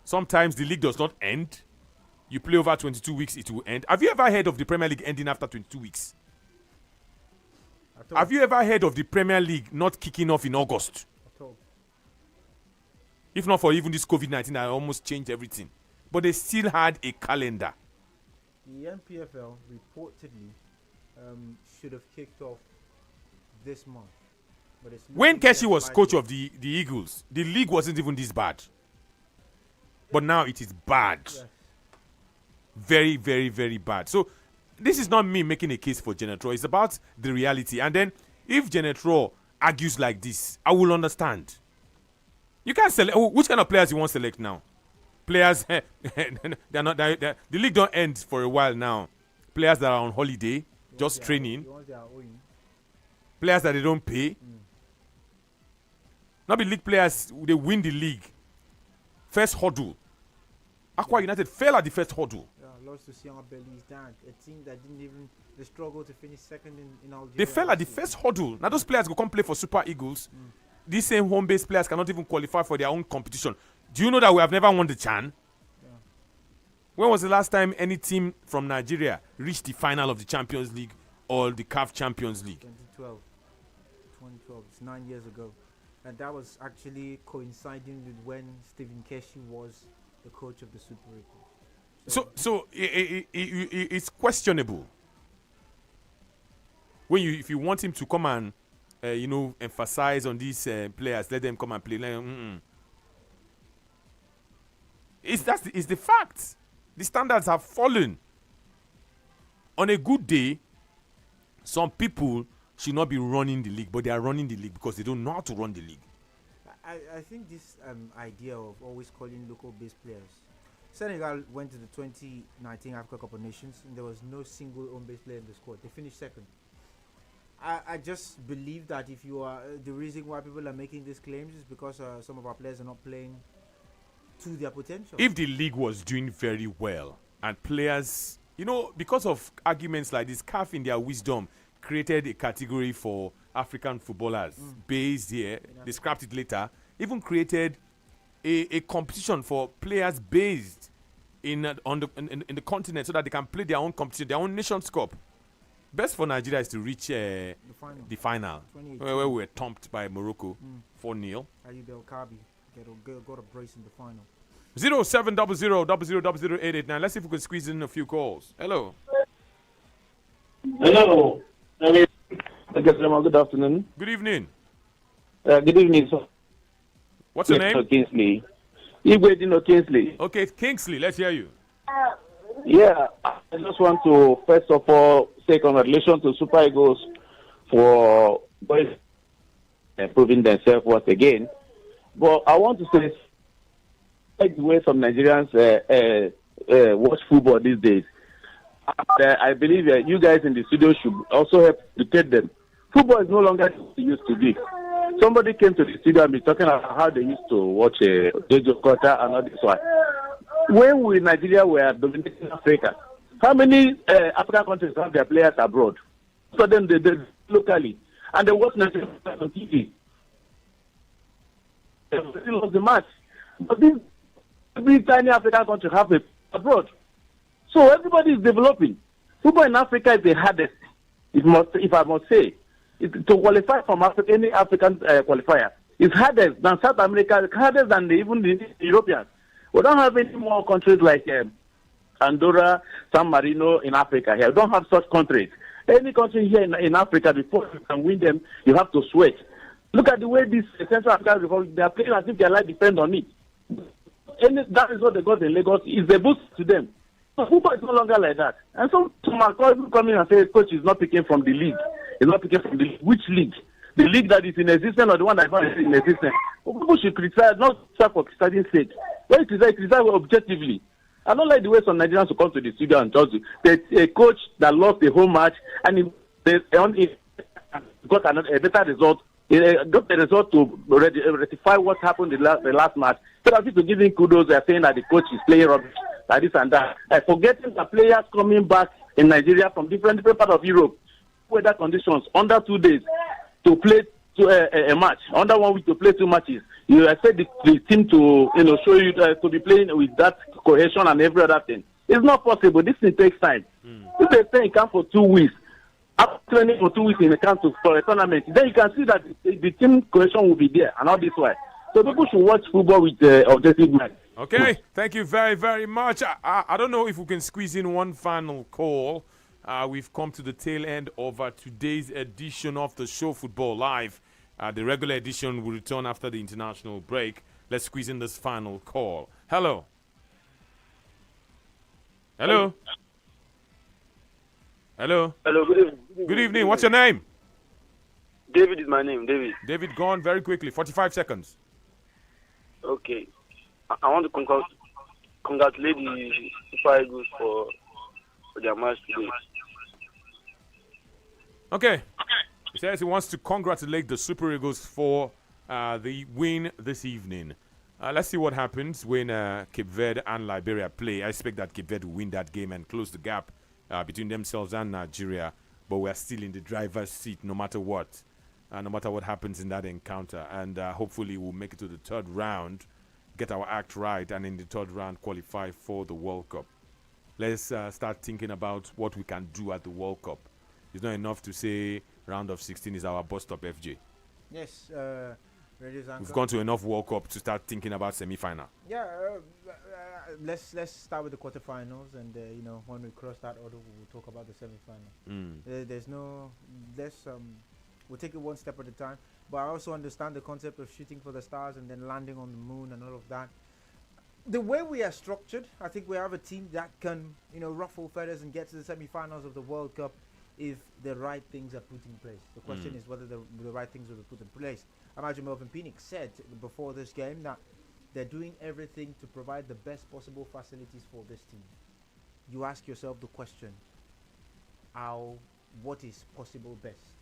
Sometimes the league does not end. You play over 22 weeks, it will end. Have you ever heard of the Premier League ending after 22 weeks? Have you ever heard of the Premier League not kicking off in August? If not for even this COVID-19 that almost changed everything. But they still had a calendar. The NPFL reportedly should have kicked off this month. But it's when Keshi was coach of the Eagles, the league wasn't even this bad. But now it is bad. Yes. Very, very, very bad. So this is not me making a case for Genetro. It's about the reality. And then if Genetro argues like this, I will understand. You can't select. Which kind of players you want to select now? Players, they're not. The league don't end for a while now. Players that are on holiday, just training. Players that they don't pay. Not the league players, they win the league. First hurdle. Aqua United fell at the first hurdle. Yeah, lost to Sion Belly's down. A team that didn't even they struggled to finish second in Algeria. They fell at the first hurdle. Now those players go come play for Super Eagles. These same home-based players cannot even qualify for their own competition. Do you know that we have never won the CHAN? Yeah. When was the last time any team from Nigeria reached the final of the Champions League or the CAF Champions League? 2012. It's 9 years ago. And that was actually coinciding with when Stephen Keshi was the coach of the Super Eagles. So it's questionable. If you want him to come and emphasize on these players, let them come and play. It's the fact. The standards have fallen. On a good day, some people should not be running the league, but they are running the league because they don't know how to run the league. I think this idea of always calling local-based players. Senegal went to the 2019 Africa Cup of Nations, and there was no single home-based player in the squad. They finished second. I just believe that if you are the reason why people are making these claims is because some of our players are not playing to their potential. If the league was doing very well and players, because of arguments like this, CAF in their wisdom created a category for African footballers based here. They scrapped it later. Even created a competition for players based in the continent so that they can play their own competition, their own Nations Cup. Best for Nigeria is to reach the final where we were thumped by Morocco 4-0. Ayub El Kabi got a brace in the final. 0700000889. Let's see if we can squeeze in a few calls. Hello. Hello. Good afternoon. Good evening. Good evening, sir. What's your name? Kingsley. Igwe Kingsley. Okay, Kingsley, let's hear you. Yeah, I just want to first of all say congratulations to Super Eagles for proving themselves once again. But I want to say, like the way some Nigerians watch football these days. I believe you guys in the studio should also help educate them. Football is no longer what it used to be. Somebody came to the studio and be talking about how they used to watch Jojo Kota and all this one. When we in Nigeria were dominating Africa, how many African countries have their players abroad? So then they locally, and they watch Nigeria on TV. They still lost the match. But every tiny African country have it abroad. So everybody is developing. Football in Africa is the hardest, if I must say. To qualify from any African qualifier is harder than South America, harder than even the Europeans. We don't have any more countries like Andorra, San Marino in Africa here. We don't have such countries. Any country here in Africa, before you can win them, you have to sweat. Look at the way this Central African Republic, they are playing as if their life depends on it. And that is what they got in Lagos, is a boost to them. So football is no longer like that. And some are coming and say, coach is not picking from the league. He's not picking from the league. Which league? The league that is in existence or the one that is not in existence? Well, people should criticize, not for criticizing sake. When you criticize objectively. I don't like the way some Nigerians will come to the studio and judge a coach that lost the whole match and he got a better result got the result to rectify what happened the last match. So I think to give him kudos, they are saying that the coach is playing rubbish, like this and that. Forgetting the players coming back in Nigeria from different parts of Europe, weather conditions, under 2 days to play a match, under 1 week to play 2 matches. You expect the team to show you to be playing with that cohesion and every other thing. It's not possible. This thing takes time. If they stay in camp for 2 weeks, after training for 2 weeks in the camp for a tournament, then you can see that the team cohesion will be there and all this way. So people should watch football with objective mind. Okay, thank you very, very much. I don't know if we can squeeze in one final call. We've come to the tail end of today's edition of the show, Football Live. The regular edition will return after the international break. Let's squeeze in this final call. Hello. Hello. Hello. Hello, good evening. Good evening. What's your name? David is my name, David. David, go on very quickly. 45 seconds. Okay. I want to congratulate the Super Eagles for their match today. Okay. He says he wants to congratulate the Super Eagles for the win this evening. Let's see what happens when Cape Verde and Liberia play. I expect that Cape Verde will win that game and close the gap between themselves and Nigeria. But we're still in the driver's seat no matter what. No matter what happens in that encounter. And hopefully we'll make it to the third round, get our act right, and in the third round qualify for the World Cup. Let's start thinking about what we can do at the World Cup. It's not enough to say round of 16 is our bus stop, FJ. Yes, we've gone to enough World Cup to start thinking about semi-final. Yeah, let's start with the quarterfinals, and when we cross that order, we'll talk about the semi-final. We'll take it one step at a time. But I also understand the concept of shooting for the stars and then landing on the moon and all of that. The way we are structured, I think we have a team that can, ruffle feathers and get to the semi-finals of the World Cup if the right things are put in place. The question is whether the right things will be put in place. I imagine Melvin Penix said before this game that they're doing everything to provide the best possible facilities for this team. You ask yourself the question, what is possible best?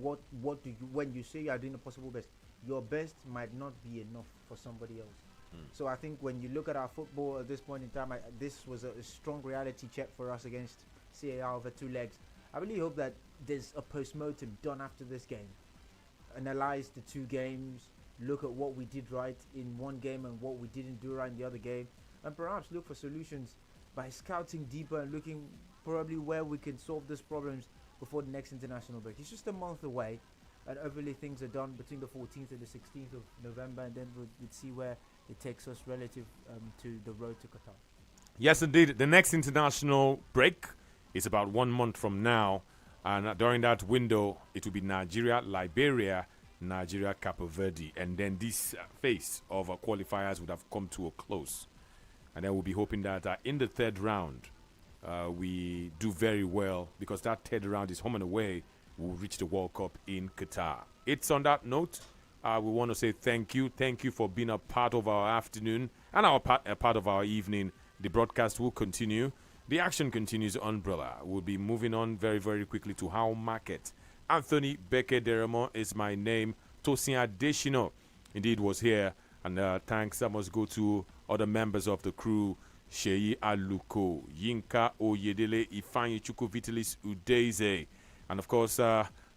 What do you, when you say you are doing the possible best, your best might not be enough for somebody else. So I think when you look at our football at this point in time, this was a strong reality check for us against CAR over 2 legs. I really hope that there's a post-mortem done after this game. Analyze the 2 games, look at what we did right in one game and what we didn't do right in the other game, and perhaps look for solutions by scouting deeper and looking probably where we can solve these problems before the next international break. It's just a month away, and hopefully things are done between the 14th and the 16th of November, and then we'll see where it takes us relative to the road to Qatar. Yes, indeed. The next international break is about 1 month from now, and during that window, it will be Nigeria, Liberia, Nigeria, Cape Verde, and then this phase of qualifiers would have come to a close. And then we'll be hoping that in the third round, we do very well, because that third round is home and away. We'll reach the World Cup in Qatar. It's on that note, we want to say thank you. Thank you for being a part of our afternoon and a part of our evening. The broadcast will continue. The action continues. Umbrella. We'll be moving on very, very quickly to How Market. Anthony Beke Deremo is my name. Tosin Adeshino indeed was here. And thanks must go to other members of the crew. Sheyi Aluko, Yinka Oyedele, Ifanyi Chukwuvitilis Udeze, and of course,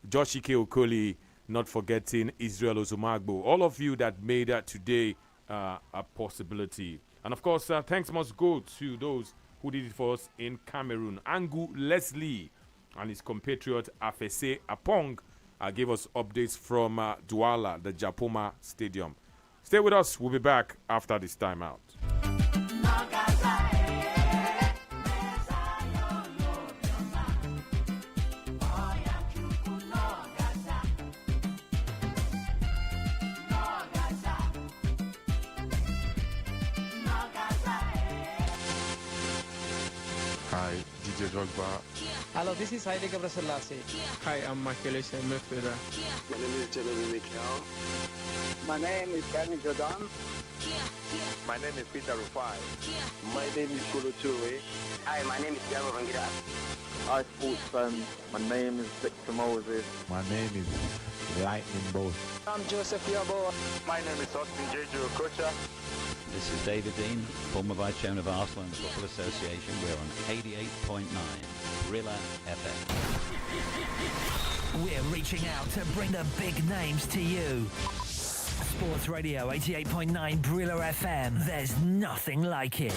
Joshike Okoli, not forgetting Israel Ozumagbo. All of you that made today a possibility. And of course, thanks must go to those who did it for us in Cameroon. Angu Leslie and his compatriot Afese Apong gave us updates from Douala, the Japoma Stadium. Stay with us. We'll be back after this timeout. Hi, DJ Drogba. Hello, this is Haile Gebrselassie. Hi, I'm Michael Midfielder. My name is Mikel. My name is Kenny Jordan. My name is Peter Rufai. My name is Kolo Toure. Hi, my name is Diego Vangira. Hi, sports fans. My name is Victor Moses. My name is Lightning Bolt. I'm Joseph Yabo. My name is Austin Jeju Okocha. This is David Dean, former Vice Chairman of Arsenal and the Football Association. We're on 88.9 Brilla FM. We're reaching out to bring the big names to you. Sports Radio 88.9 Brilla FM. There's nothing like it.